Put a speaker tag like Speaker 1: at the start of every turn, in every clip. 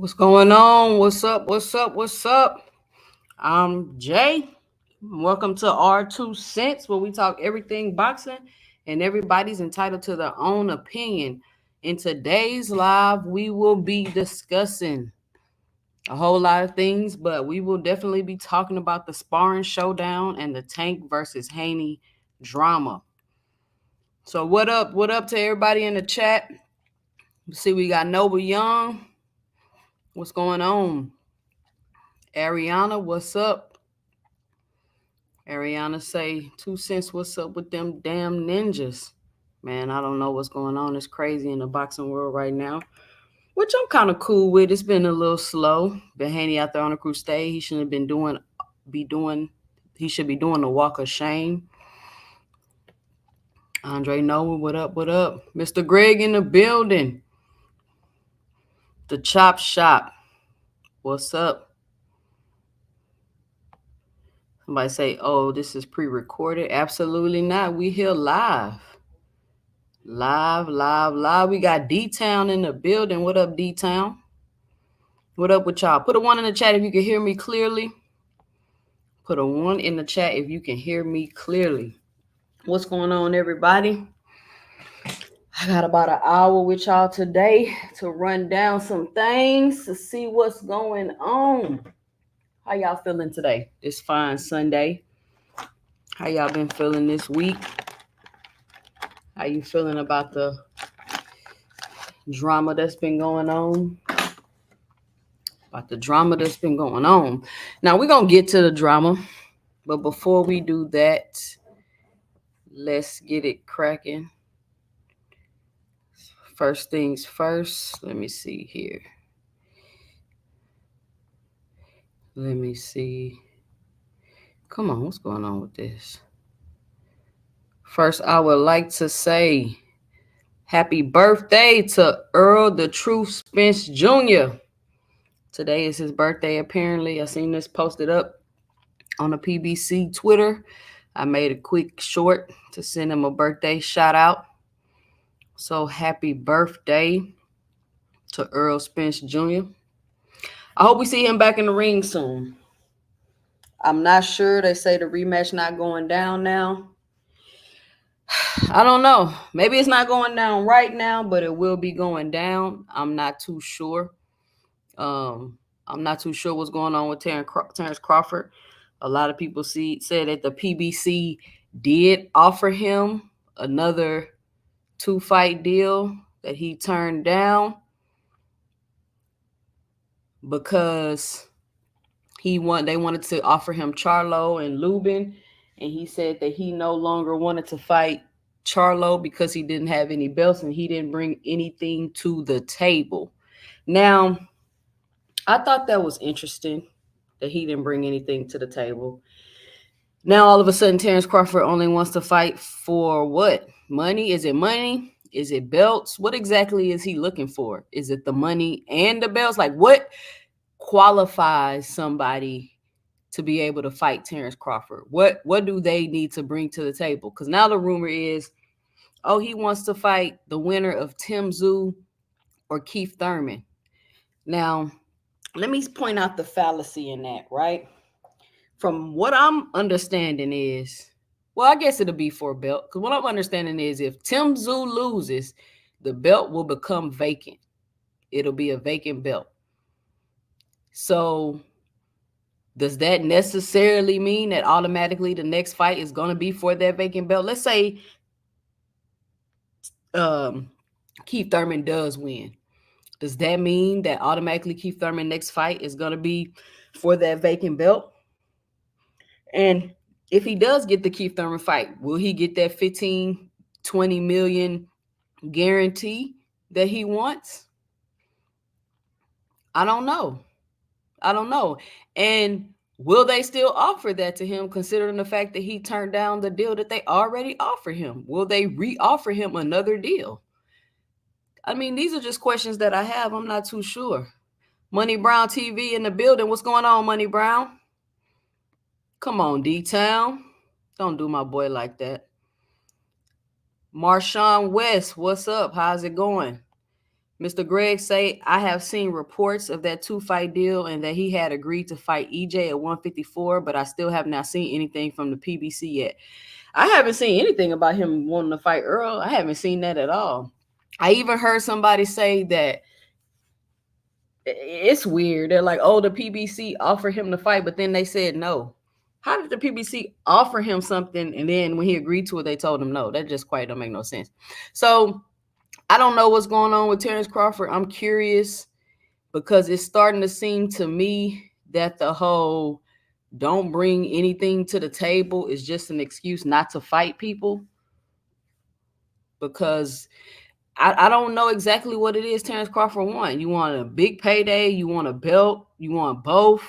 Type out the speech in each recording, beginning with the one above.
Speaker 1: What's going on? What's up? What's up? What's up? I'm Jay. Welcome to R2 Cents, where we talk everything boxing and everybody's entitled to their own opinion. In today's live, we will be discussing a whole lot of things, but we will definitely be talking about the Sparring showdown and the Tank versus Haney drama. So what up? What up to everybody in the chat? See, we got Noble Young. What's going on? Ariana, what's up? Ariana say 2 cents, what's up with them damn ninjas? Man, I don't know what's going on. It's crazy in the boxing world right now, which I'm kind of cool with. It's been a little slow. Been Haney out there on a crusade. He shouldn't have been he should be doing the walk of shame. Andre Noah, what up, what up? Mr. Greg in the building. The Chop Shop, what's up? Somebody say, oh, this is pre-recorded. Absolutely not. We here live. Live. We got D-Town in the building. What up, D-Town? What up with y'all? Put a 1 in the chat if you can hear me clearly. Put a 1 in the chat if you can hear me clearly. What's going on, everybody? I got about an hour with y'all today to run down some things to see what's going on. How y'all feeling today? This fine Sunday. How y'all been feeling this week? How you feeling about the drama that's been going on? about the drama that's been going on. Now we're gonna get to the drama, but before we do that, let's get it cracking. First things first, let me see here. Let me see. Come on, what's going on with this? First, I would like to say happy birthday to Earl the Truth Spence Jr. Today is his birthday, apparently. I seen this posted up on the PBC Twitter. I made a quick short to send him a birthday shout out. So happy birthday to Earl Spence Jr. I hope we see him back in the ring soon. I'm not sure. They say the rematch not going down now. I don't know. Maybe it's not going down right now, but it will be going down. I'm not too sure. I'm not too sure what's going on with Terrence Crawford. A lot of people said that the PBC did offer him another 2-fight deal that he turned down because they wanted to offer him Charlo and Lubin, and he said that he no longer wanted to fight Charlo because he didn't have any belts and he didn't bring anything to the table. Now, I thought that was interesting that he didn't bring anything to the table. Now, all of a sudden, Terrence Crawford only wants to fight for what? Money? Is it money? Is it belts? What exactly is he looking for? Is it the money and the belts? Like, what qualifies somebody to be able to fight Terrence Crawford? What do they need to bring to the table? Because now the rumor is, oh, he wants to fight the winner of Tim Tszyu or Keith Thurman. Now, let me point out the fallacy in that, right? From what I'm understanding is, well, I guess it'll be for a belt. Because what I'm understanding is if Tim Tszyu loses, the belt will become vacant. It'll be a vacant belt. So does that necessarily mean that automatically the next fight is going to be for that vacant belt? Let's say Keith Thurman does win. Does that mean that automatically Keith Thurman next fight is going to be for that vacant belt? And if he does get the Keith Thurman fight, will he get that 15, 20 million guarantee that he wants? I don't know. And will they still offer that to him, considering the fact that he turned down the deal that they already offered him? Will they re-offer him another deal? I mean, these are just questions that I have. I'm not too sure. Money Brown TV in the building. What's going on, Money Brown? Come on, D-Town. Don't do my boy like that. Marshawn West, what's up? How's it going? Mr. Greg say, I have seen reports of that 2-fight deal and that he had agreed to fight EJ at 154, but I still have not seen anything from the PBC yet. I haven't seen anything about him wanting to fight Earl. I haven't seen that at all. I even heard somebody say that it's weird. They're like, oh, the PBC offered him to fight, but then they said no. How did the PBC offer him something and then when he agreed to it, they told him no? That just quite don't make no sense. So I don't know what's going on with Terrence Crawford. I'm curious because it's starting to seem to me that the whole don't bring anything to the table is just an excuse not to fight people, because I don't know exactly what it is Terrence Crawford wants. You want a big payday? You want a belt? You want both?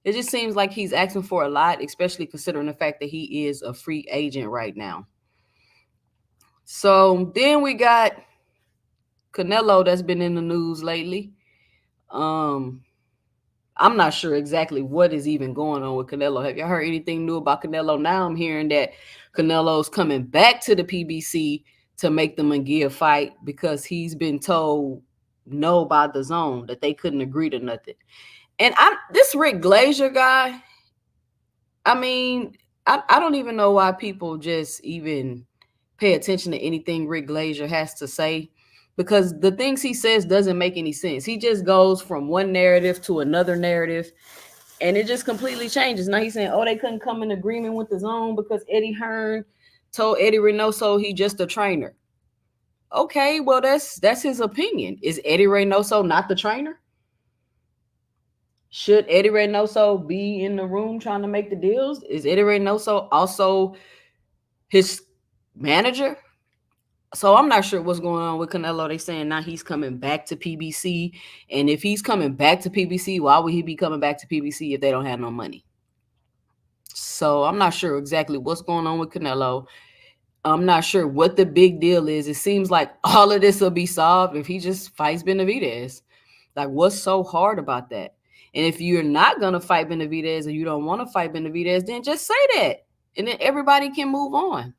Speaker 1: It just seems like he's asking for a lot, especially considering the fact that he is a free agent right now. So then we got Canelo that's been in the news lately. I'm not sure exactly what is even going on with Canelo. Have y'all heard anything new about Canelo? Now I'm hearing that Canelo's coming back to the PBC to make the Munguia fight because he's been told no by the zone, that they couldn't agree to nothing. And this Rick Glazier guy, I mean, I don't even know why people just even pay attention to anything Rick Glazier has to say, because the things he says doesn't make any sense. He just goes from one narrative to another narrative, and it just completely changes. Now he's saying, oh, they couldn't come in agreement with the zone because Eddie Hearn told Eddie Reynoso he's just a trainer. Okay, well, that's his opinion. Is Eddie Reynoso not the trainer? Should Eddie Reynoso be in the room trying to make the deals? Is Eddie Reynoso also his manager? So I'm not sure what's going on with Canelo. They saying now he's coming back to PBC. And if he's coming back to PBC, why would he be coming back to PBC if they don't have no money? So I'm not sure exactly what's going on with Canelo. I'm not sure what the big deal is. It seems like all of this will be solved if he just fights Benavidez. Like, what's so hard about that? And if you're not going to fight Benavidez or you don't want to fight Benavidez, then just say that. And then everybody can move on.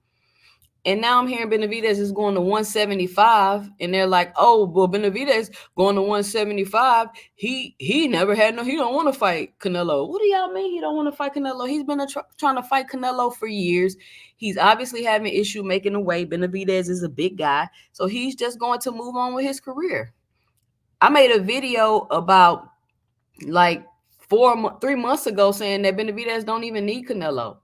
Speaker 1: And now I'm hearing Benavidez is going to 175, and they're like, "Oh, well, Benavidez going to 175. He never had he don't want to fight Canelo." What do y'all mean he don't want to fight Canelo? He's been trying to fight Canelo for years. He's obviously having issue making a way. Benavidez is a big guy, so he's just going to move on with his career. I made a video about like 3 months ago saying that Benavidez don't even need Canelo.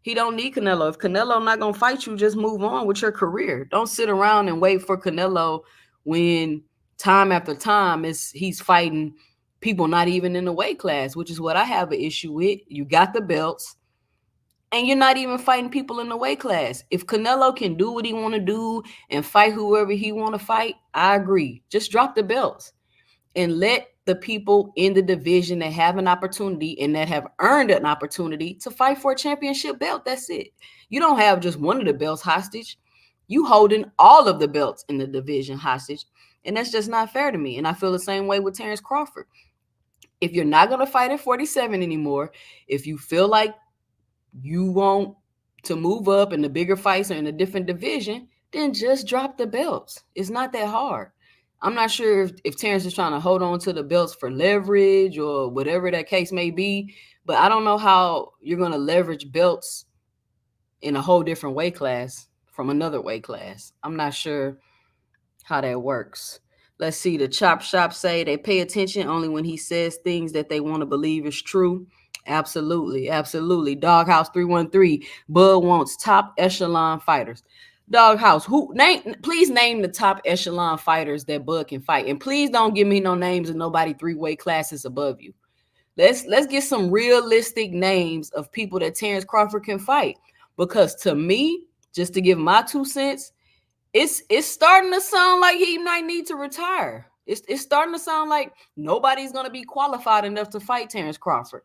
Speaker 1: He don't need Canelo. If Canelo not going to fight you, just move on with your career. Don't sit around and wait for Canelo when time after time he's fighting people not even in the weight class, which is what I have an issue with. You got the belts, and you're not even fighting people in the weight class. If Canelo can do what he want to do and fight whoever he want to fight, I agree. Just drop the belts and let the people in the division that have an opportunity and that have earned an opportunity to fight for a championship belt. That's it. You don't have just one of the belts hostage. You holding all of the belts in the division hostage. And that's just not fair to me. And I feel the same way with Terrence Crawford. If you're not going to fight at 47 anymore, if you feel like you want to move up and the bigger fights are in a different division, then just drop the belts. It's not that hard. I'm not sure if Terrence is trying to hold on to the belts for leverage or whatever that case may be, but I don't know how you're going to leverage belts in a whole different weight class from another weight class. I'm not sure how that works. Let's see. The Chop Shop say they pay attention only when he says things that they want to believe is true. Absolutely. Absolutely. Doghouse 313. Bud wants top echelon fighters. Doghouse, please name the top echelon fighters that Bud can fight. And please don't give me no names of nobody 3 weight classes above you. Let's get some realistic names of people that Terrence Crawford can fight. Because to me, just to give my 2 cents, it's starting to sound like he might need to retire. It's starting to sound like nobody's going to be qualified enough to fight Terrence Crawford.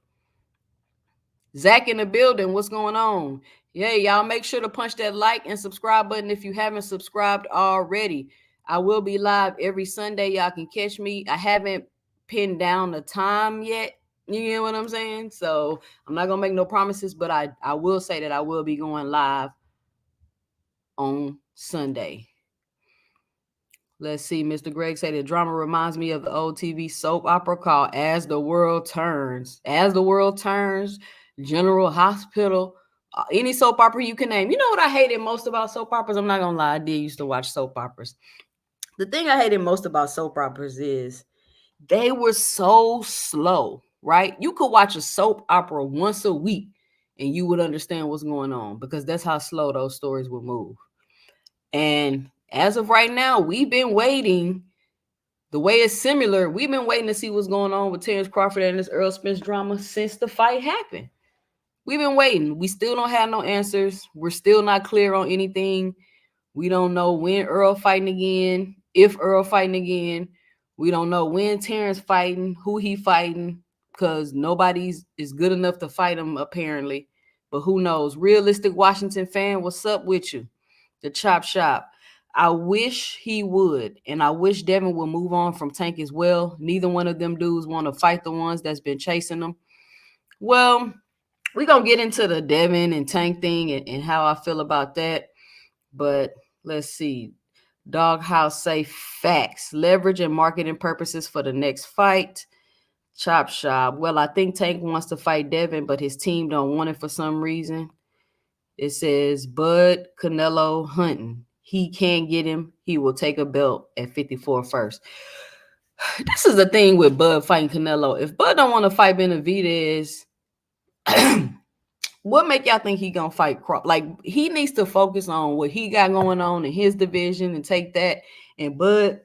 Speaker 1: Zach in the building, what's going on? Yeah, y'all make sure to punch that like and subscribe button if you haven't subscribed already. I will be live every Sunday. Y'all can catch me. I haven't pinned down the time yet. You get what I'm saying? So I'm not going to make no promises, but I will say that I will be going live on Sunday. Let's see. Mr. Greg said the drama reminds me of the old TV soap opera called As the World Turns. As the World Turns, General Hospital, any soap opera you can name. You know what I hated most about soap operas? I'm not going to lie. I did used to watch soap operas. The thing I hated most about soap operas is they were so slow, right? You could watch a soap opera once a week and you would understand what's going on because that's how slow those stories would move. And as of right now, we've been waiting. The way it's similar, we've been waiting to see what's going on with Terrence Crawford and this Earl Spence drama since the fight happened. We've been waiting. We still don't have no answers. We're still not clear on anything. We don't know when Earl fighting again, if Earl fighting again. We don't know when Terrence fighting, who he fighting, because nobody's is good enough to fight him apparently. But who knows? Realistic Washington fan, what's up with you? The Chop Shop. I wish he would, and I wish Devin would move on from Tank as well. Neither one of them dudes want to fight the ones that's been chasing them. Well, we're going to get into the Devin and Tank thing and how I feel about that. But let's see. Doghouse say facts. Leverage and marketing purposes for the next fight. Chop Shop. Well, I think Tank wants to fight Devin, but his team don't want it for some reason. It says Bud Canelo hunting. He can't get him. He will take a belt at 54 first. This is the thing with Bud fighting Canelo. If Bud don't want to fight Benavidez, what make y'all think he gonna fight Crawford? Like, he needs to focus on what he got going on in his division and take that. And Bud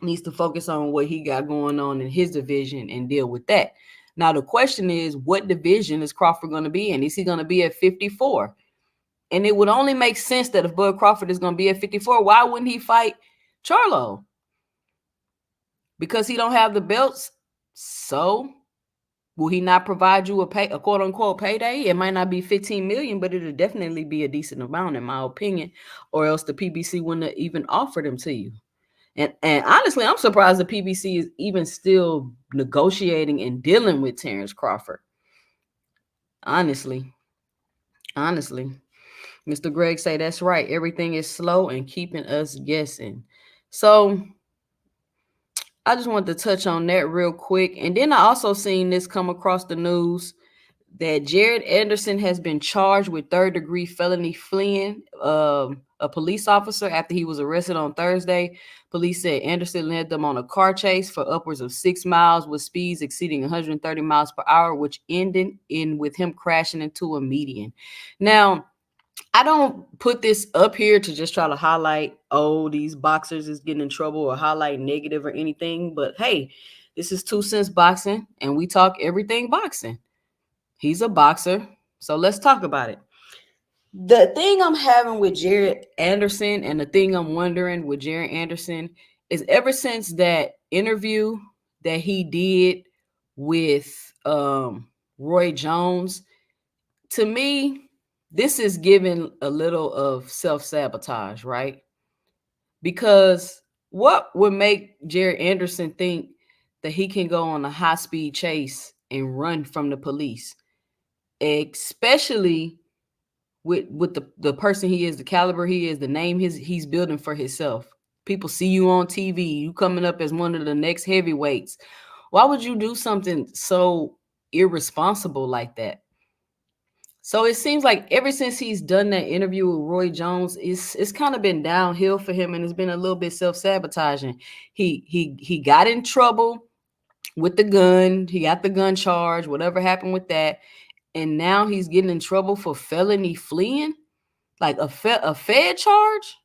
Speaker 1: needs to focus on what he got going on in his division and deal with that. Now the question is, what division is Crawford going to be in? Is he going to be at 54? And it would only make sense that if Bud Crawford is going to be at 54, why wouldn't he fight Charlo? Because he don't have the belts. So will he not provide you a quote unquote payday? It might not be 15 million, but it'll definitely be a decent amount, in my opinion, or else the PBC wouldn't have even offered him to you. And honestly, I'm surprised the PBC is even still negotiating and dealing with Terrence Crawford. Honestly. Mr. Greg say that's right. Everything is slow and keeping us guessing. So I just wanted to touch on that real quick. And then I also seen this come across the news that Jared Anderson has been charged with third-degree felony fleeing a police officer after he was arrested on Thursday. Police said Anderson led them on a car chase for upwards of 6 miles with speeds exceeding 130 miles per hour, which ended in with him crashing into a median. Now, I don't put this up here to just try to highlight, oh, these boxers is getting in trouble or highlight negative or anything. But hey, this is 2 Cents Boxing, and we talk everything boxing. He's a boxer, so let's talk about it. The thing I'm having with Jared Anderson and the thing I'm wondering with Jared Anderson is ever since that interview that he did with Roy Jones, to me, this is giving a little of self-sabotage, right? Because what would make Jared Anderson think that he can go on a high-speed chase and run from the police? Especially with the person he is, the caliber he is, the name he's building for himself. People see you on TV, you coming up as one of the next heavyweights. Why would you do something so irresponsible like that? So it seems like ever since he's done that interview with Roy Jones, it's kind of been downhill for him, and it's been a little bit self-sabotaging. He got in trouble with the gun. He got the gun charge, whatever happened with that. And now he's getting in trouble for felony fleeing, like a Fed charge.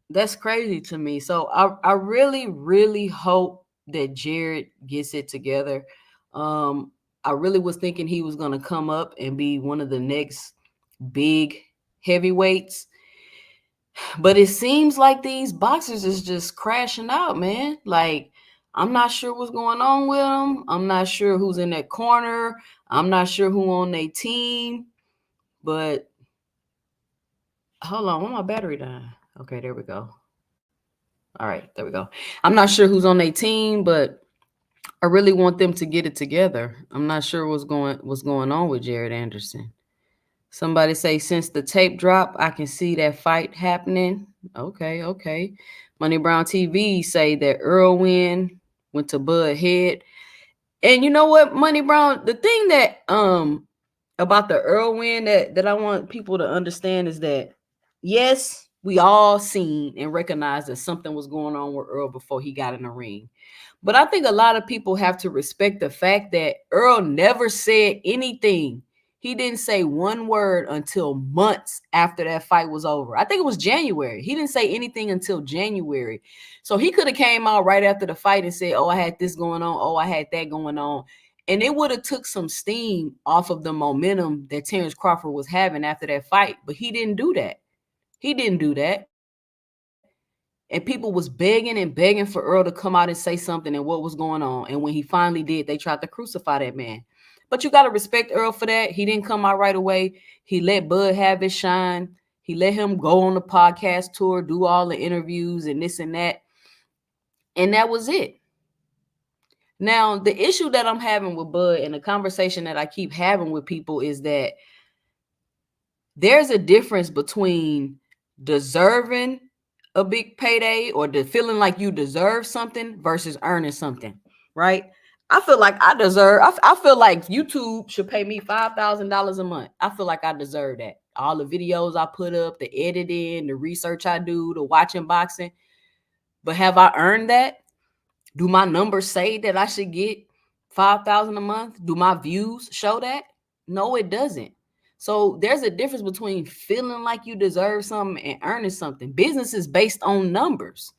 Speaker 1: That's crazy to me. So I really, really hope that Jared gets it together. I really was thinking he was going to come up and be one of the next big heavyweights. But it seems like these boxers is just crashing out, man. Like, I'm not sure what's going on with them. I'm not sure who's in that corner. I'm not sure who on their team. But hold on, where my battery dying? Okay, there we go. All right, there we go. I'm not sure who's on their team, but I really want them to get it together. I'm not sure what's going on with Jared Anderson. Somebody say since the tape drop, I can see that fight happening. Okay. Money Brown TV say that Earl went to Bud Head. And you know what, Money Brown, the thing that about the Earl win that I want people to understand is that yes, we all seen and recognized that something was going on with Earl before he got in the ring. But I think a lot of people have to respect the fact that Earl never said anything. He didn't say one word until months after that fight was over. I think it was January. He didn't say anything until January. So he could have came out right after the fight and said, oh, I had this going on. Oh, I had that going on. And it would have took some steam off of the momentum that Terrence Crawford was having after that fight. But he didn't do that. And people was begging for Earl to come out and say something and what was going on. And when he finally did, they tried to crucify that man. But you got to respect Earl for that. He didn't come out right away. He let Bud have his shine. He let him go on the podcast tour, do all the interviews and this and that. And that was it. Now, the issue that I'm having with Bud and the conversation that I keep having with people is that there's a difference between deserving a big payday or the feeling like you deserve something versus earning something, right? I feel like I feel like YouTube should pay me $5,000 a month. I feel like I deserve that. All the videos I put up, the editing, the research I do, the watching boxing. But have I earned that? Do my numbers say that I should get $5,000 a month? Do my views show that? No, it doesn't. So there's a difference between feeling like you deserve something and earning something. Business is based on numbers.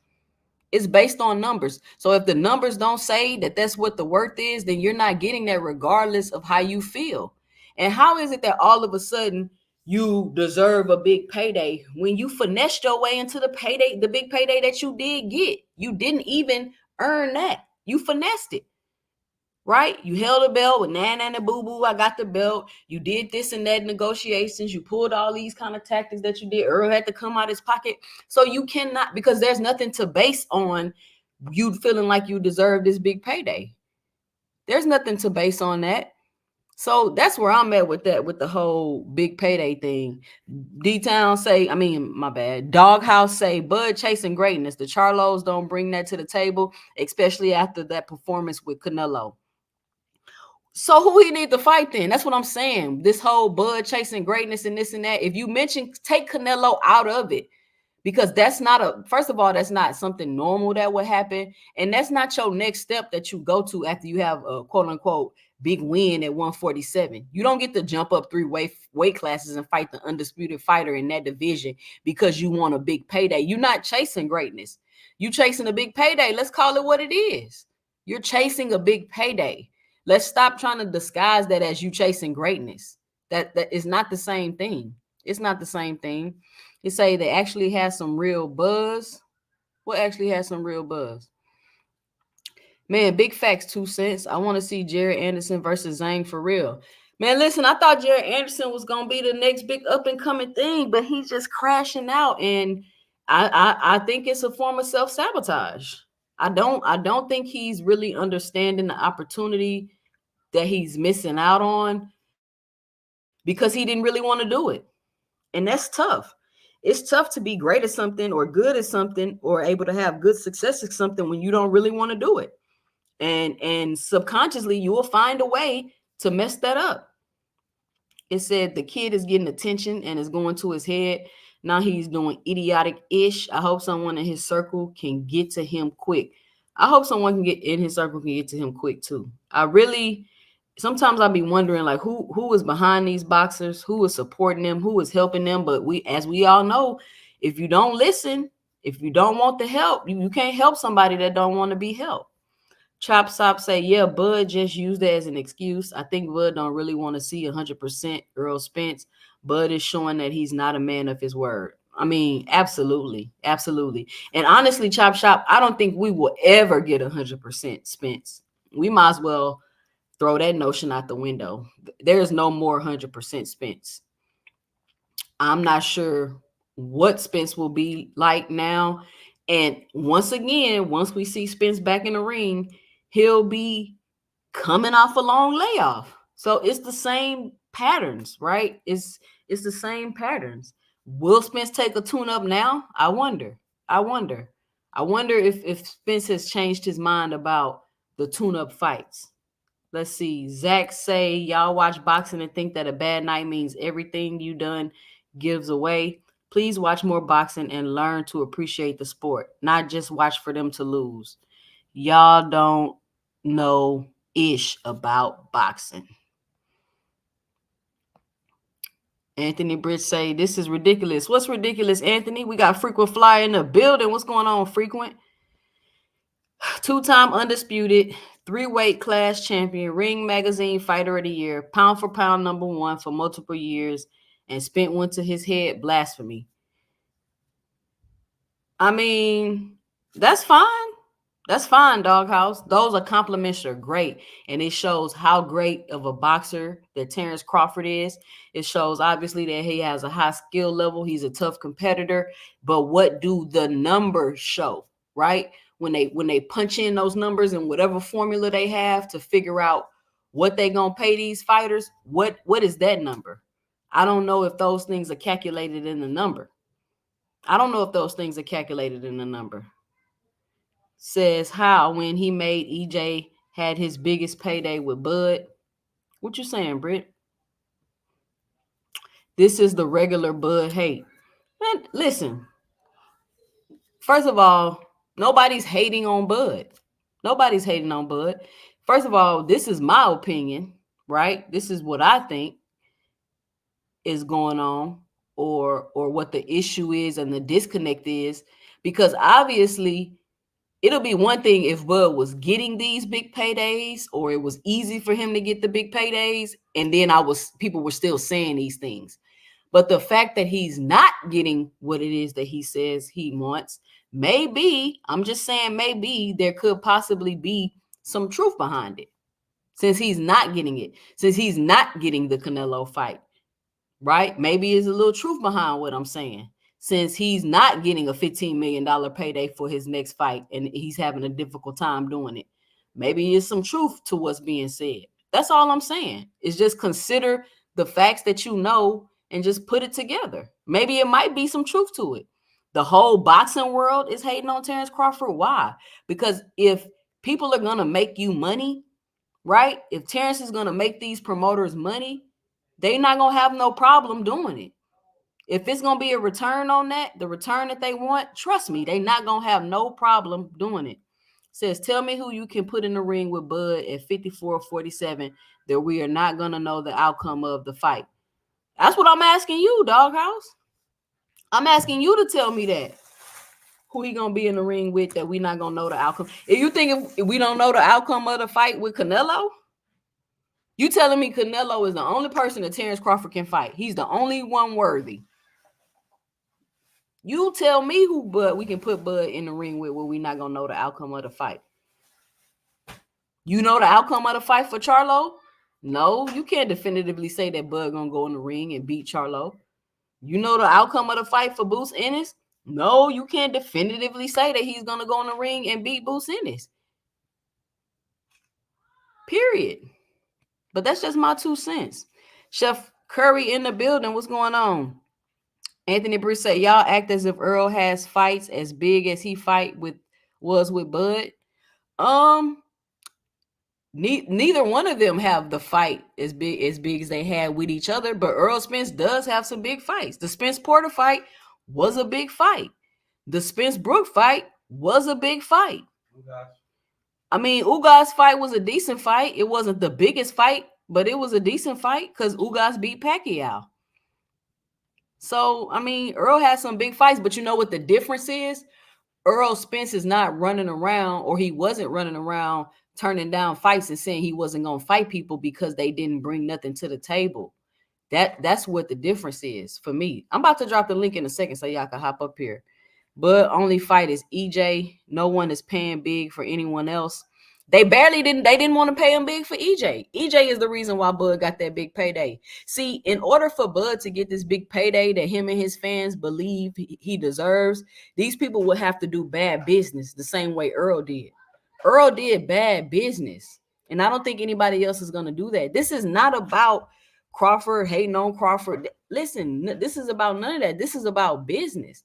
Speaker 1: It's based on numbers. So if the numbers don't say that that's what the worth is, then you're not getting that regardless of how you feel. And how is it that all of a sudden you deserve a big payday when you finessed your way into the big payday that you did get? You didn't even earn that. You finessed it, right? You held a belt with Nan and boo boo. I got the belt. You did this and that negotiations. You pulled all these kind of tactics that you did. Earl had to come out his pocket. So you cannot, because there's nothing to base on you feeling like you deserve this big payday. There's nothing to base on that. So that's where I'm at with that, with the whole big payday thing. D-Town say, I mean, my bad. Doghouse say, Bud chasing greatness. The Charlos don't bring that to the table, especially after that performance with Canelo. So who he need to fight then? That's what I'm saying. This whole Bud chasing greatness and this and that. If you mention, take Canelo out of it, because that's not first of all, that's not something normal that would happen. And that's not your next step that you go to after you have a quote unquote big win at 147. You don't get to jump up three weight classes and fight the undisputed fighter in that division because you want a big payday. You're not chasing greatness. You chasing a big payday. Let's call it what it is. You're chasing a big payday. Let's stop trying to disguise that as you chasing greatness. That is not the same thing. It's not the same thing. They say they actually has some real buzz. What actually has some real buzz? Man, big facts, 2 cents. I want to see Jared Anderson versus Zhang for real. Man, listen, I thought Jared Anderson was gonna be the next big up and coming thing, but he's just crashing out, and I think it's a form of self sabotage. I don't think he's really understanding the opportunity that he's missing out on because he didn't really want to do it. And that's tough. It's tough to be great at something or good at something or able to have good success at something when you don't really want to do it. And subconsciously you will find a way to mess that up. It said the kid is getting attention and is going to his head. Now he's doing idiotic ish. I hope someone in his circle can get to him quick. I hope someone can get in his circle can get to him quick too. I really sometimes I'll be wondering like who is behind these boxers, who is supporting them, who is helping them. But as we all know, if you don't listen, if you don't want the help, you can't help somebody that don't want to be helped. Chop Sop say, yeah, Bud just used that as an excuse. I think Bud don't really want to see 100% Earl Spence. Bud is showing that he's not a man of his word. I mean, absolutely, absolutely. And honestly, Chop Shop, I don't think we will ever get 100% Spence. We might as well throw that notion out the window. There's no more 100% Spence. I'm not sure what Spence will be like now. And once again, once we see Spence back in the ring, he'll be coming off a long layoff. So it's the same patterns, right? It's the same patterns. Will Spence take a tune up now? I wonder. I wonder. I wonder if Spence has changed his mind about the tune up fights. Let's see. Zach say y'all watch boxing and think that a bad night means everything you done gives away. Please watch more boxing and learn to appreciate the sport, not just watch for them to lose. Y'all don't know ish about boxing. Anthony Bridge say this is ridiculous. What's ridiculous, Anthony? We got Frequent Flyer in the building. What's going on, Frequent? Two-time undisputed, three-weight class champion, Ring Magazine Fighter of the Year, pound for pound #1 for multiple years, and Spent went to his head blasphemy. I mean, that's fine. That's fine, Doghouse. Those accomplishments are great. And it shows how great of a boxer that Terrence Crawford is. It shows obviously that he has a high skill level. He's a tough competitor. But what do the numbers show, right? When they punch in those numbers and whatever formula they have to figure out what they're gonna pay these fighters, what is that number? I don't know if those things are calculated in the number. I don't know if those things are calculated in the number. Says how when he made EJ had his biggest payday with Bud. What you saying, Britt? This is the regular Bud hate. Man, listen. First of all, nobody's hating on Bud. Nobody's hating on Bud. First of all, this is my opinion, right? This is what I think is going on, or what the issue is and the disconnect is, because obviously It'll be one thing if Bud was getting these big paydays, or it was easy for him to get the big paydays, and then people were still saying these things. But the fact that he's not getting what it is that he says he wants, maybe, I'm just saying, maybe there could possibly be some truth behind it. Since he's not getting it, since he's not getting the Canelo fight, right? Maybe there's a little truth behind what I'm saying. Since he's not getting a $15 million payday for his next fight and he's having a difficult time doing it, maybe there's some truth to what's being said. That's all I'm saying. Is just consider the facts that you know and just put it together. Maybe it might be some truth to it. The whole boxing world is hating on Terrence Crawford. Why? Because if people are going to make you money, right? If Terrence is going to make these promoters money, they not going to have no problem doing it. If it's going to be a return on that, the return that they want, trust me, they not going to have no problem doing it. Says, tell me who you can put in the ring with Bud at 54-47 that we are not going to know the outcome of the fight. That's what I'm asking you, Doghouse. I'm asking you to tell me that. Who he going to be in the ring with that we not going to know the outcome. If you think if we don't know the outcome of the fight with Canelo, you telling me Canelo is the only person that Terrence Crawford can fight. He's the only one worthy. You tell me who Bud we can put Bud in the ring with where we not going to know the outcome of the fight. You know the outcome of the fight for Charlo? No, you can't definitively say that Bud going to go in the ring and beat Charlo. You know the outcome of the fight for Boots Ennis? No, you can't definitively say that he's going to go in the ring and beat Boots Ennis. Period. But that's just my 2 cents. Chef Curry in the building. What's going on? Anthony Bruce said, y'all act as if Earl has fights as big as he was with Bud. Neither one of them have the fight as big as they had with each other, but Earl Spence does have some big fights. The Spence Porter fight was a big fight. The Spence Brook fight was a big fight. I mean, Ugas fight was a decent fight. It wasn't the biggest fight, but it was a decent fight because Ugas beat Pacquiao. So, I mean, Earl has some big fights, but you know what the difference is? Earl Spence is not running around, or he wasn't running around turning down fights and saying he wasn't going to fight people because they didn't bring nothing to the table. That's what the difference is for me. I'm about to drop the link in a second so y'all can hop up here. But only fight is EJ. No one is paying big for anyone else. They didn't want to pay him big for EJ. EJ is the reason why Bud got that big payday. See, in order for Bud to get this big payday that him and his fans believe he deserves, these people would have to do bad business the same way Earl did. Earl did bad business, and I don't think anybody else is going to do that. This is not about Crawford hating on Crawford. Listen, this is about none of that. This is about business.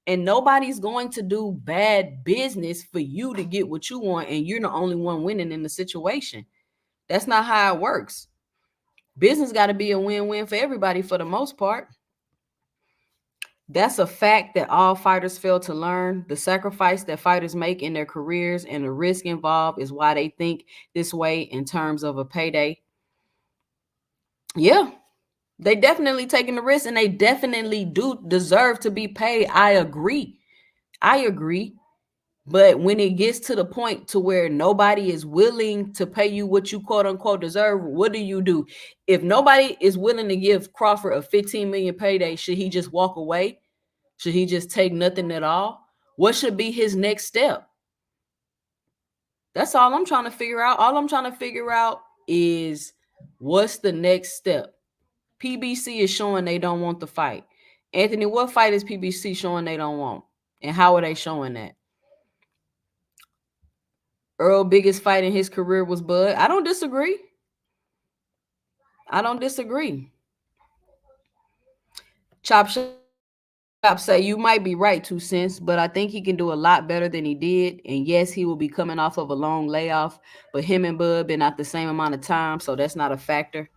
Speaker 1: And nobody's going to do bad business for you to get what you want, and you're the only one winning in the situation. That's not how it works. Business got to be a win-win for everybody for the most part. That's a fact that all fighters fail to learn. The sacrifice that fighters make in their careers and the risk involved is why they think this way in terms of a payday. Yeah, they definitely taking the risk, and they definitely do deserve to be paid. I agree. But when it gets to the point to where nobody is willing to pay you what you quote unquote deserve, what do? If nobody is willing to give Crawford a 15 million payday, should he just walk away? Should he just take nothing at all? What should be his next step? That's all I'm trying to figure out. All I'm trying to figure out is what's the next step? PBC is showing they don't want the fight. Anthony, what fight is PBC showing they don't want? And how are they showing that? Earl's biggest fight in his career was Bud. I don't disagree. Chop say you might be right, 2 cents, but I think he can do a lot better than he did. And yes, he will be coming off of a long layoff, but him and Bud been out the same amount of time, so that's not a factor.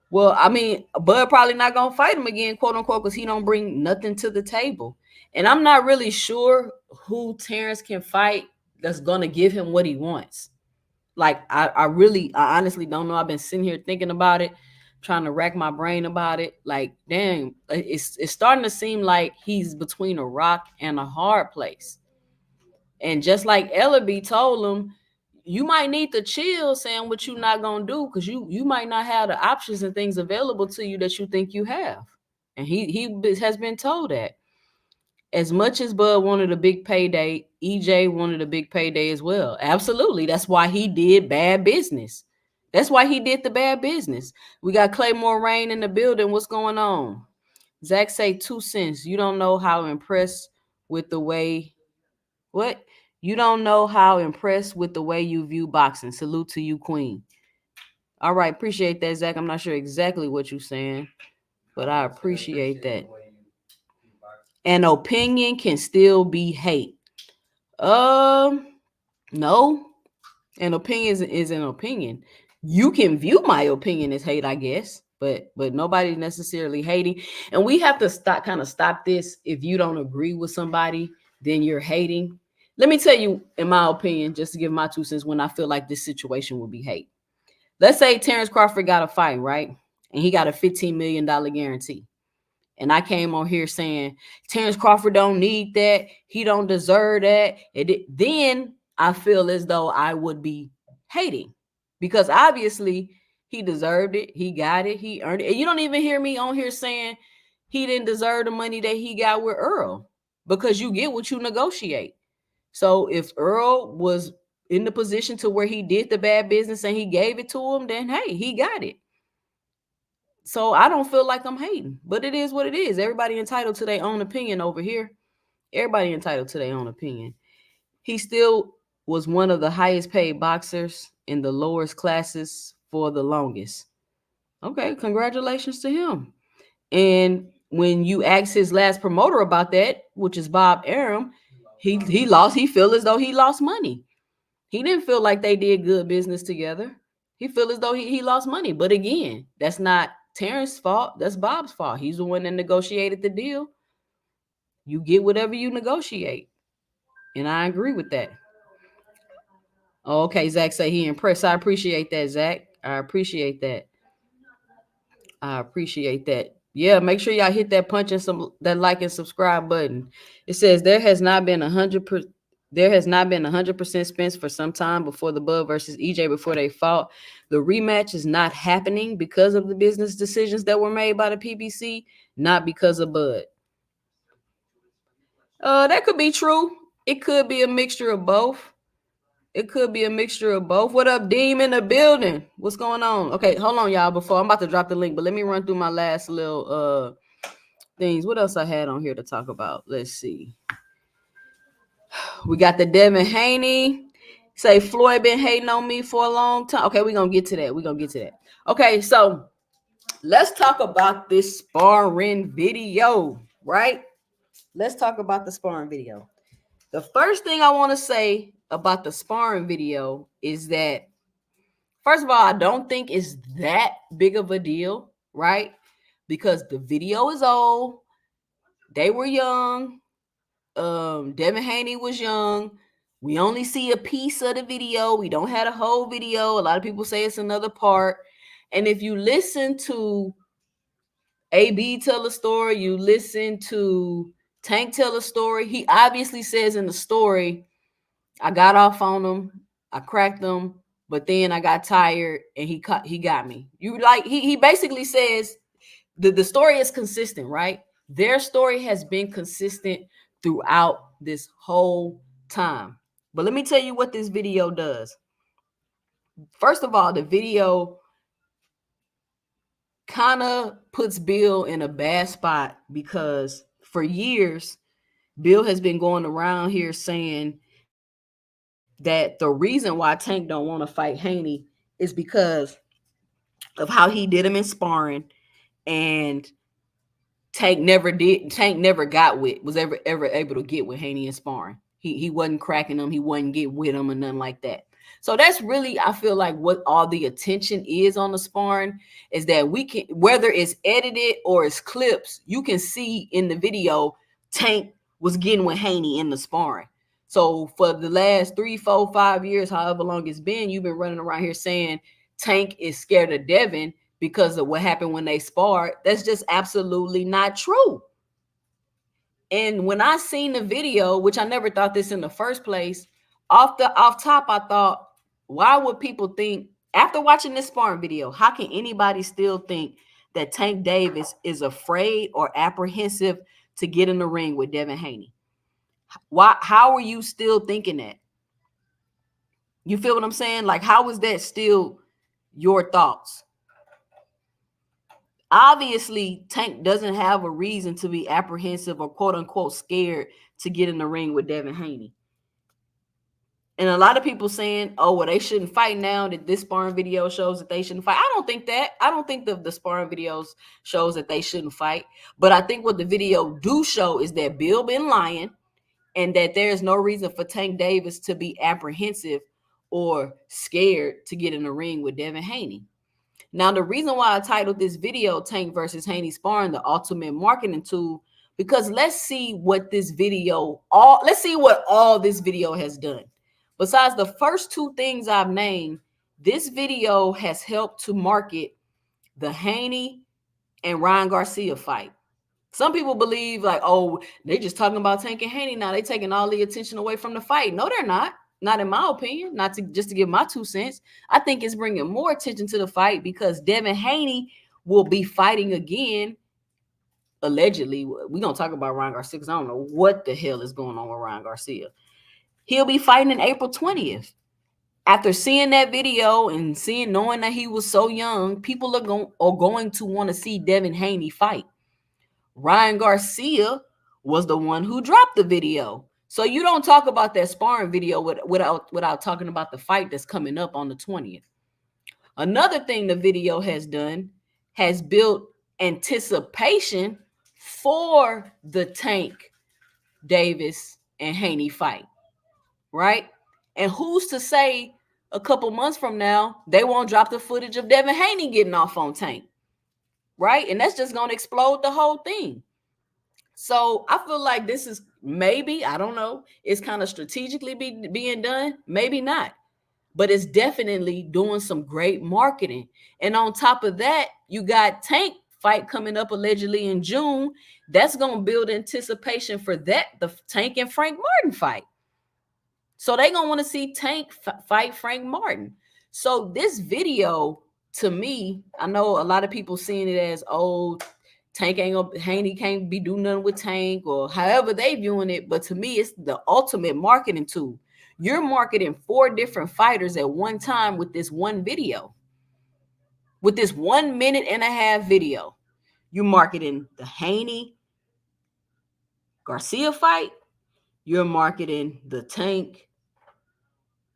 Speaker 1: Well, I mean, Bud probably not gonna fight him again, quote unquote, because he don't bring nothing to the table. And I'm not really sure who Terrence can fight that's gonna give him what he wants. Like, I honestly don't know. I've been sitting here thinking about it, trying to rack my brain about it. Like, damn, it's starting to seem like he's between a rock and a hard place. And just like Ellaby told him, you might need to chill saying what you're not gonna do, because you might not have the options and things available to you that you think you have. And he has been told that. As much as Bud wanted a big payday, EJ wanted a big payday as well. Absolutely. That's why he did bad business. That's why he did the bad business. We got Claymore Rain in the building. What's going on? Zach say 2 cents. You don't know how impressed with the way what? You don't know how impressed with the way you view boxing. Salute to you, Queen. All right, appreciate that, Zach. I'm not sure exactly what you're saying, but I appreciate that. An opinion can still be hate. No. An opinion is an opinion. You can view my opinion as hate, I guess, but nobody necessarily hating. And we have to stop this. If you don't agree with somebody, then you're hating. Let me tell you, in my opinion, just to give my 2 cents, when I feel like this situation would be hate. Let's say Terrence Crawford got a fight, right? And he got a $15 million guarantee. And I came on here saying Terrence Crawford don't need that. He don't deserve that. Then I feel as though I would be hating, because obviously he deserved it. He got it. He earned it. And you don't even hear me on here saying he didn't deserve the money that he got with Earl, because you get what you negotiate. So if Earl was in the position to where he did the bad business and he gave it to him, then hey, he got it. So I don't feel like I'm hating, but it is what it is. Everybody entitled to their own opinion over here. Everybody entitled to their own opinion. He still was one of the highest paid boxers in the lowest classes for the longest. Okay, congratulations to him. And when you ask his last promoter about that, which is Bob Arum, he lost. He feel as though he lost money. He didn't feel like they did good business together. He feel as though he lost money. But again, that's not Terrence's fault. That's Bob's fault. He's the one that negotiated the deal. You get whatever you negotiate. And I agree with that. Okay, Zach say he impressed. I appreciate that, Zach. I appreciate that. I appreciate that. Yeah, make sure y'all hit that punch and that like and subscribe button. It says there has not been 100% Spence for some time before the Bud versus EJ before they fought. The rematch is not happening because of the business decisions that were made by the PBC, not because of Bud. That could be true. It could be a mixture of both. It could be a mixture of both. What up, Deem in the building? What's going on? Okay, hold on, y'all. Before I'm about to drop the link, but let me run through my last little things. What else I had on here to talk about? Let's see. We got the Devin Haney. Say Floyd been hating on me for a long time. Okay, we're gonna get to that. Okay, so let's talk about this sparring video, right? Let's talk about the sparring video. The first thing I want to say about the sparring video is that, first of all, I don't think it's that big of a deal, right? Because the video is old. They were young. Devin Haney was young. We only see a piece of the video. We don't have a whole video. A lot of people say it's another part. And if you listen to AB tell a story, you listen to Tank tell a story, he obviously says in the story, I got off on him, I cracked him, but then I got tired and he got me. He basically says the story is consistent, right? Their story has been consistent throughout this whole time. But let me tell you what this video does. First of all, the video kind of puts Bill in a bad spot, because for years, Bill has been going around here saying that the reason why Tank don't want to fight Haney is because of how he did him in sparring, and Tank never was ever able to get with Haney in sparring. He wasn't cracking him, he wasn't get with him or nothing like that. So that's really, I feel like, what all the attention is on the sparring, is that we can, whether it's edited or it's clips, you can see in the video Tank was getting with Haney in the sparring. So for the last 3, 4, 5 years, however long it's been, you've been running around here saying Tank is scared of Devin because of what happened when they sparred. That's just absolutely not true. And when I seen the video, which I never thought this in the first place, off top, I thought, why would people think after watching this sparring video, how can anybody still think that Tank Davis is afraid or apprehensive to get in the ring with Devin Haney? Why? How are you still thinking that? You feel what I'm saying? Like, how is that still your thoughts? Obviously, Tank doesn't have a reason to be apprehensive or quote unquote scared to get in the ring with Devin Haney. And a lot of people saying, oh, well, they shouldn't fight now that this sparring video shows that they shouldn't fight. I don't think that. I don't think the sparring videos shows that they shouldn't fight. But I think what the video do show is that Bill been lying and that there's no reason for Tank Davis to be apprehensive or scared to get in the ring with Devin Haney. Now, the reason why I titled this video Tank versus Haney Sparring, the ultimate marketing tool, because let's see what this video, let's see what all this video has done. Besides the first two things I've named, this video has helped to market the Haney and Ryan Garcia fight. Some people believe like, oh, they're just talking about Tank and Haney now. They're taking all the attention away from the fight. No, they're not. Not in my opinion. Not to just to give my 2 cents. I think it's bringing more attention to the fight because Devin Haney will be fighting again. Allegedly, we're going to talk about Ryan Garcia because I don't know what the hell is going on with Ryan Garcia. He'll be fighting in April 20th. After seeing that video and knowing that he was so young, people are going to want to see Devin Haney fight. Ryan Garcia was the one who dropped the video. So you don't talk about that sparring video without talking about the fight that's coming up on the 20th. Another thing the video has done has built anticipation for the Tank Davis and Haney fight, right? And who's to say a couple months from now they won't drop the footage of Devin Haney getting off on Tank, right? And that's just going to explode the whole thing. So I feel like this is maybe, I don't know, it's kind of strategically being done, maybe not, but it's definitely doing some great marketing. And on top of that, you got Tank fight coming up allegedly in June. That's going to build anticipation for that, the Tank and Frank Martin fight. So they're going to want to see Tank fight Frank Martin. So this video, to me, I know a lot of people seeing it as, oh, Haney can't be doing nothing with Tank or however they viewing it. But to me, it's the ultimate marketing tool. You're marketing 4 different fighters at one time with this one video. With this 1.5 minute video, you're marketing the Haney Garcia fight. You're marketing the Tank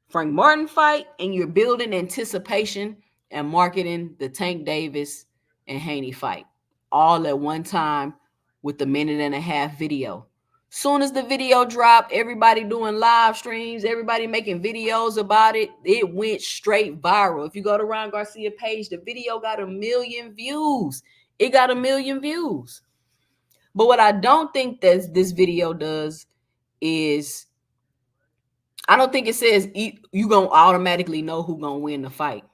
Speaker 1: Frank Martin fight, and you're building anticipation and marketing the Tank Davis and Haney fight all at one time with the 1.5 minute video. Soon as the video dropped, everybody doing live streams, everybody making videos about it. It went straight viral. If you go to Ryan Garcia page, the video got 1 million views. It got 1 million views. But what I don't think that this video does is, I don't think it says you gonna automatically know who gonna win the fight.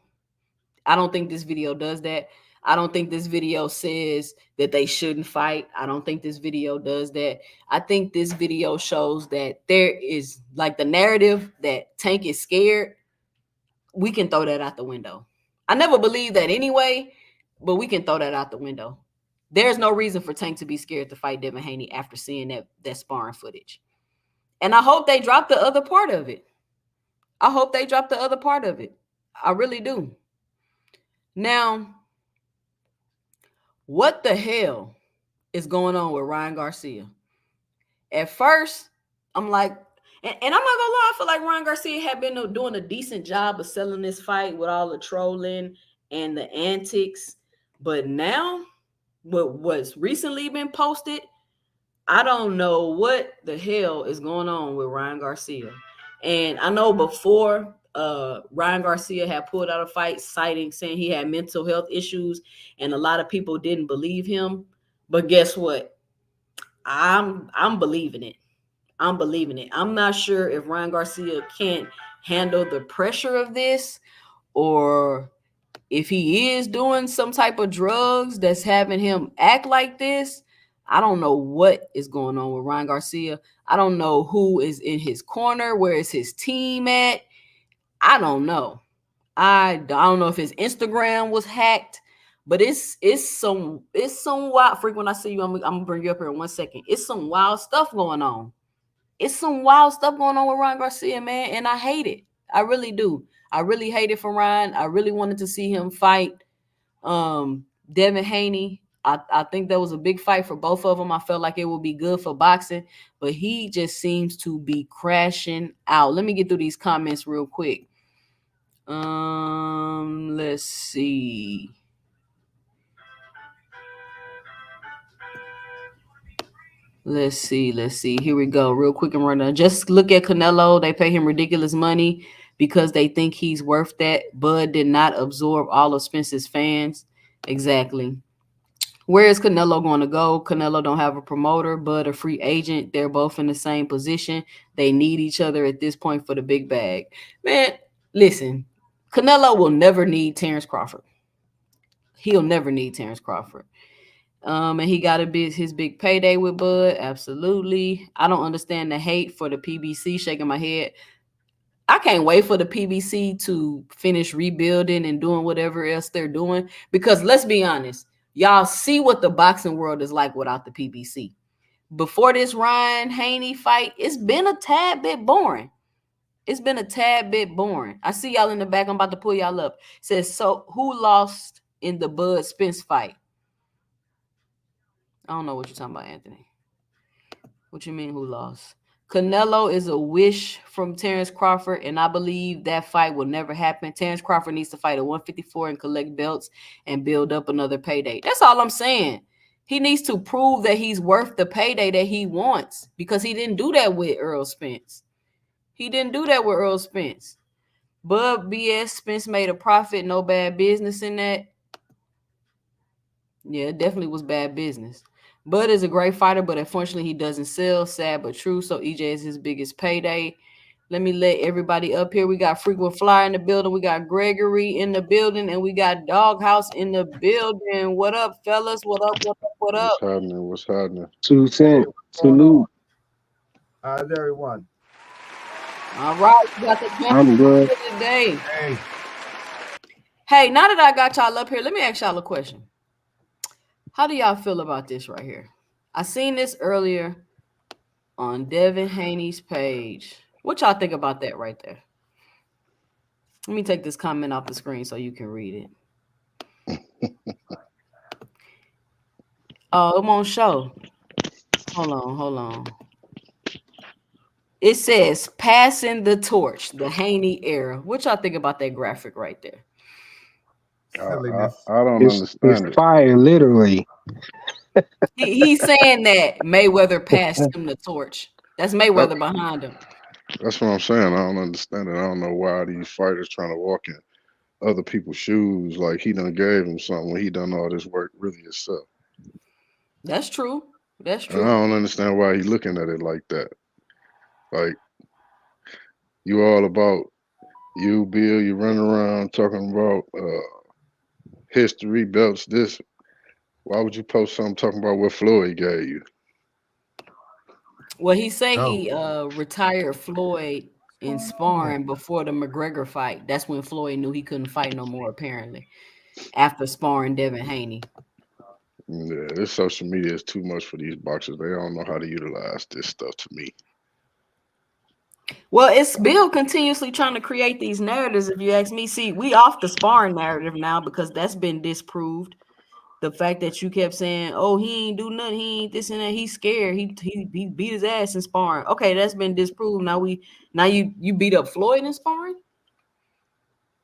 Speaker 1: I don't think this video does that. I don't think this video says that they shouldn't fight. I don't think this video does that. I think this video shows that there is like the narrative that Tank is scared. We can throw that out the window. I never believed that anyway, but we can throw that out the window. There's no reason for Tank to be scared to fight Devin Haney after seeing that sparring footage. And I hope they drop the other part of it. I hope they drop the other part of it. I really do. Now, what the hell is going on with Ryan Garcia? At first, I'm like, and I'm not gonna lie, I feel like Ryan Garcia had been doing a decent job of selling this fight with all the trolling and the antics. But now, what's recently been posted, I don't know what the hell is going on with Ryan Garcia. And I know before Ryan Garcia had pulled out a fight saying he had mental health issues, and a lot of people didn't believe him. But guess what? I'm believing it. I'm believing it. I'm not sure if Ryan Garcia can't handle the pressure of this, or if he is doing some type of drugs that's having him act like this. I don't know what is going on with Ryan Garcia. I don't know who is in his corner. Where is his team at? I don't know. I don't know if his Instagram was hacked, but it's some wild. Freak, when I see you, I'm gonna bring you up here in 1 second. It's some wild stuff going on. It's some wild stuff going on with Ryan Garcia, man, and I hate it. I really do. I really hate it for Ryan. I really wanted to see him fight Devin Haney. I think that was a big fight for both of them. I felt like it would be good for boxing, but he just seems to be crashing out. Let me get through these comments real quick. Let's see. Let's see. Here we go. Real quick and run down. Just look at Canelo. They pay him ridiculous money because they think he's worth that. Bud did not absorb all of Spence's fans. Exactly. Where is Canelo going to go? Canelo don't have a promoter, Bud a free agent. They're both in the same position. They need each other at this point for the big bag. Man, listen. Canelo will never need Terrence Crawford. He'll never need Terrence Crawford. And he got his big payday with Bud. Absolutely. I don't understand the hate for the PBC. Shaking my head. I can't wait for the PBC to finish rebuilding and doing whatever else they're doing. Because let's be honest, y'all see what the boxing world is like without the PBC. Before this Ryan Haney fight, it's been a tad bit boring. I see y'all in the back. I'm about to pull y'all up. It says, so who lost in the Bud Spence fight? I don't know what you're talking about, Anthony. What you mean, who lost? Canelo is a wish from Terrence Crawford, and I believe that fight will never happen. Terrence Crawford needs to fight at 154 and collect belts and build up another payday. That's all I'm saying. He needs to prove that he's worth the payday that he wants, because he didn't do that with Errol Spence. Bud BS, Spence made a profit, no bad business in that. Yeah, it definitely was bad business. Bud is a great fighter, but unfortunately he doesn't sell. Sad but true. So EJ is his biggest payday. Let me let everybody up here. We got Frequent Flyer in the building. We got Gregory in the building. And we got Doghouse in the building. What up, fellas? What up?
Speaker 2: What's happening?
Speaker 3: 2 Cent. Salute.
Speaker 4: How's everyone?
Speaker 1: All right. We got the
Speaker 3: I'm good.
Speaker 1: today.
Speaker 4: Hey.
Speaker 1: Hey, now that I got y'all up here, let me ask y'all a question. How do y'all feel about this right here? I seen this earlier on Devin Haney's page. What y'all think about that right there? Let me take this comment off the screen so you can read it. Oh, I'm on show. Hold on. It says passing the torch, the Haney era. What y'all think about that graphic right there?
Speaker 2: I don't understand
Speaker 3: it's fire, literally.
Speaker 1: He's saying that Mayweather passed him the torch. That's Mayweather behind him.
Speaker 2: That's what I'm saying. I don't understand it. I don't know why these fighters trying to walk in other people's shoes like he done gave him something when he done all this work really himself.
Speaker 1: That's true.
Speaker 2: And I don't understand why he looking at it like that. Like, you all about you, Bill, you run around talking about history, belts, this. Why would you post something talking about what Floyd gave you?
Speaker 1: Well, he say he retired Floyd in sparring before the McGregor fight. That's when Floyd knew he couldn't fight no more, apparently, after sparring Devin Haney.
Speaker 2: Yeah, this social media is too much for these boxers. They don't know how to utilize this stuff, to me.
Speaker 1: Well, it's Bill continuously trying to create these narratives, if you ask me. See, we off the sparring narrative now because that's been disproved. The fact that you kept saying, "Oh, he ain't do nothing, he ain't this and that, he's scared, he beat his ass in sparring." Okay, that's been disproved. Now you beat up Floyd in sparring.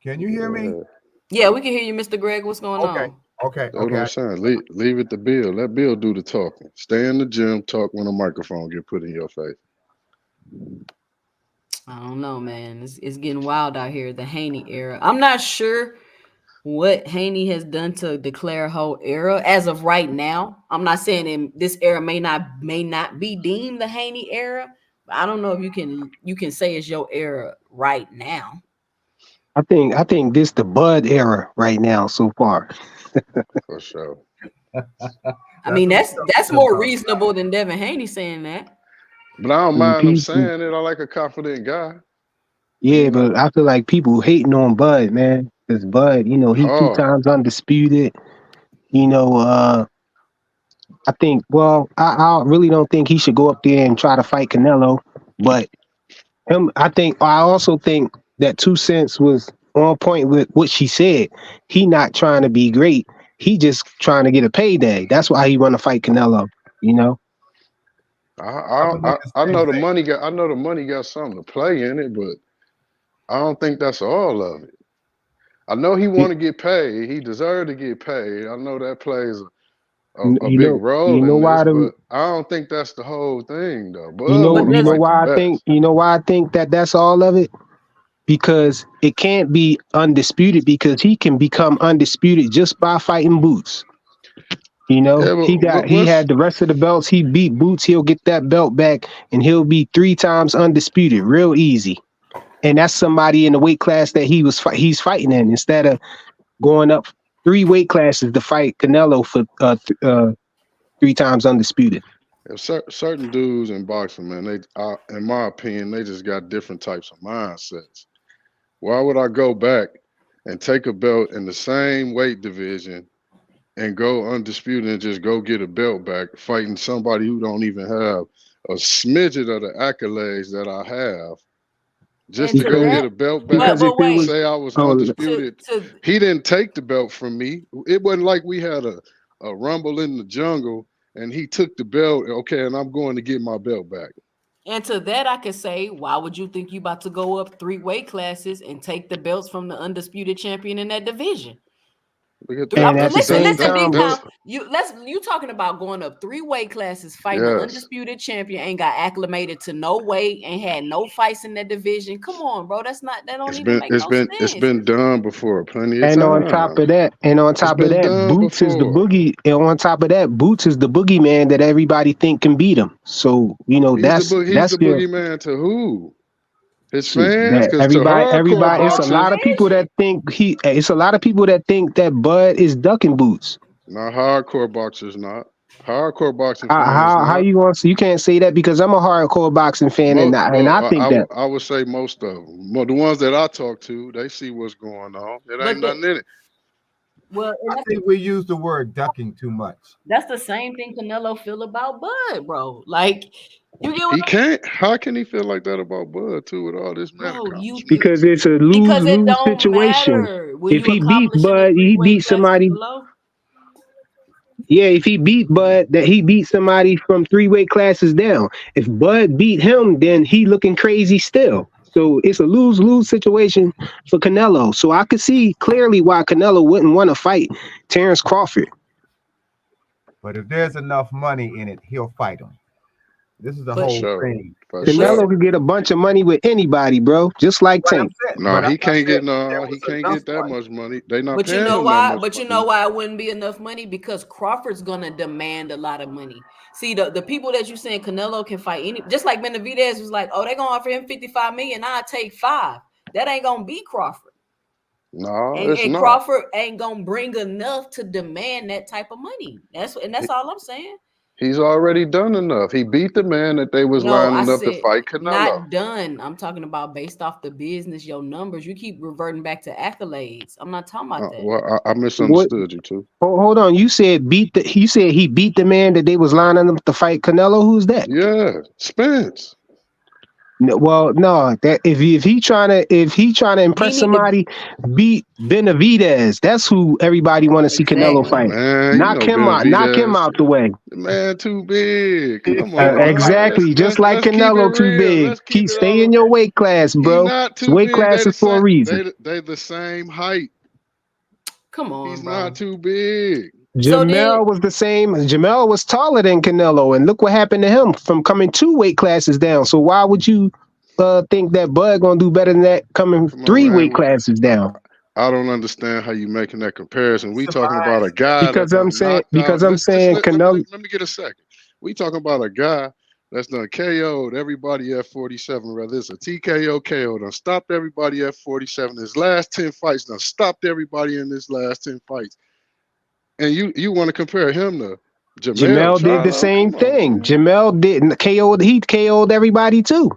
Speaker 4: Can you hear me?
Speaker 1: Yeah, we can hear you, Mr. Greg. What's going on?
Speaker 4: Okay.
Speaker 2: That's what I'm saying. Leave it to Bill. Let Bill do the talking. Stay in the gym, talk when a microphone get put in your face.
Speaker 1: I don't know, man. It's getting wild out here. The Haney era. I'm not sure what Haney has done to declare a whole era as of right now. I'm not saying this era may not be deemed the Haney era, but I don't know if you can say it's your era right now.
Speaker 3: I think this the Bud era right now so far.
Speaker 2: For sure.
Speaker 1: I mean, that's more reasonable than Devin Haney saying that.
Speaker 2: But I don't mind him saying it. I like a confident guy.
Speaker 3: Yeah, but I feel like people hating on Bud, man. Because Bud, he 2 times undisputed. I think, I really don't think he should go up there and try to fight Canelo. But I also think that 2 Cents was on point with what she said. He not trying to be great. He just trying to get a payday. That's why he want to fight Canelo.
Speaker 2: I know the money got something to play in it, but I don't think that's all of it. I know he want to get paid. He deserved to get paid. I know that plays a big role in this, but I don't think that's the whole thing, though.
Speaker 3: You know why I think that that's all of it? Because it can't be undisputed, because he can become undisputed just by fighting Boots. He had the rest of the belts. He beat Boots. He'll get that belt back, and he'll be 3 times undisputed, real easy. And that's somebody in the weight class that he's fighting in, instead of going up 3 weight classes to fight Canelo for 3 times undisputed.
Speaker 2: Certain dudes in boxing, man, in my opinion, they just got different types of mindsets. Why would I go back and take a belt in the same weight division and go undisputed and just go get a belt back, fighting somebody who don't even have a smidget of the accolades that I have, just to go get a belt back?
Speaker 3: Because
Speaker 2: say I was undisputed. He didn't take the belt from me. It wasn't like we had a rumble in the jungle and he took the belt. Okay, and I'm going to get my belt back.
Speaker 1: And to that, I could say, why would you think you about to go up 3 weight classes and take the belts from the undisputed champion in that division? Listen, Big Mouth. You talking about going up 3 weight classes, fighting the undisputed champion, ain't got acclimated to no weight, and had no fights in that division. Come on, bro. That don't even make no sense.
Speaker 2: It's been done before plenty of
Speaker 3: times.
Speaker 2: On
Speaker 3: top of that, Boots is the boogie. And on top of that, Boots is the boogeyman that everybody think can beat him. So
Speaker 2: he's the boogeyman to who? His fans,
Speaker 3: everybody. It's a lot of people that think that Bud is ducking Boots.
Speaker 2: Not hardcore boxers, not hardcore boxing
Speaker 3: fans. How you want to? You can't say that, because I'm a hardcore boxing fan, and I think that
Speaker 2: I would say most of them. The ones that I talk to, they see what's going on. It ain't nothing in it.
Speaker 4: Well, I think we use the word ducking too much.
Speaker 1: That's the same thing Canelo feel about Bud, bro. Like,
Speaker 2: he can't. How can he feel like that about Bud too, with all this
Speaker 3: because it's a lose-lose situation. If he beat Bud, he beat somebody. Yeah, if he beat Bud, that he beat somebody from 3 weight classes down. If Bud beat him, then he looking crazy still. So it's a lose-lose situation for Canelo. So I could see clearly why Canelo wouldn't want to fight Terrence Crawford.
Speaker 4: But if there's enough money in it, he'll fight him. This is the whole thing.
Speaker 3: Canelo can get a bunch of money with anybody, bro. Just like Tank.
Speaker 2: He can't get that much money. They not.
Speaker 1: But you know why? But you know why it wouldn't be enough money? Because Crawford's gonna demand a lot of money. See, the people that you saying Canelo can fight just like Benavidez was like, oh, they're gonna offer him 55 million. I'll take 5. That ain't gonna be Crawford.
Speaker 2: No, it's not.
Speaker 1: Crawford ain't gonna bring enough to demand that type of money. That's all I'm saying.
Speaker 2: He's already done enough. He beat the man that they was lining up to fight Canelo.
Speaker 1: Not done. I'm talking about based off the business, your numbers. You keep reverting back to accolades. I'm not talking about that.
Speaker 2: Well, I misunderstood you too.
Speaker 3: Hold on. You said he beat the man that they was lining up to fight Canelo. Who's that?
Speaker 2: Yeah, Spence.
Speaker 3: No, that if he trying to impress somebody, beat Benavidez. That's who everybody want to see Canelo fight.
Speaker 2: Man,
Speaker 3: knock him out the way.
Speaker 2: The man too big. Come on,
Speaker 3: exactly. Just like Canelo too big. Stay in your weight class, bro. Weight class is for a reason.
Speaker 2: They the same height.
Speaker 1: Come on,
Speaker 2: he's not too big.
Speaker 3: Jamel was the same. Jamel was taller than Canelo, and look what happened to him from coming 2 weight classes down. So why would you think that Bud gonna do better than that coming 3 weight classes down?
Speaker 2: I don't understand how you making that comparison. We talking about a guy
Speaker 3: because I'm saying Canelo.
Speaker 2: Let me get a second. We talking about a guy that's done KO'd everybody at 47, whether it's a TKO, KO, done stopped everybody at 47. His last 10 fights done stopped everybody in his last 10 fights. And you want to compare him to Jamel
Speaker 3: Jamel did the
Speaker 2: Charlo?
Speaker 3: same
Speaker 2: Come on,
Speaker 3: thing.
Speaker 2: man.
Speaker 3: Jamel didn't KO'd. He KO'd everybody too.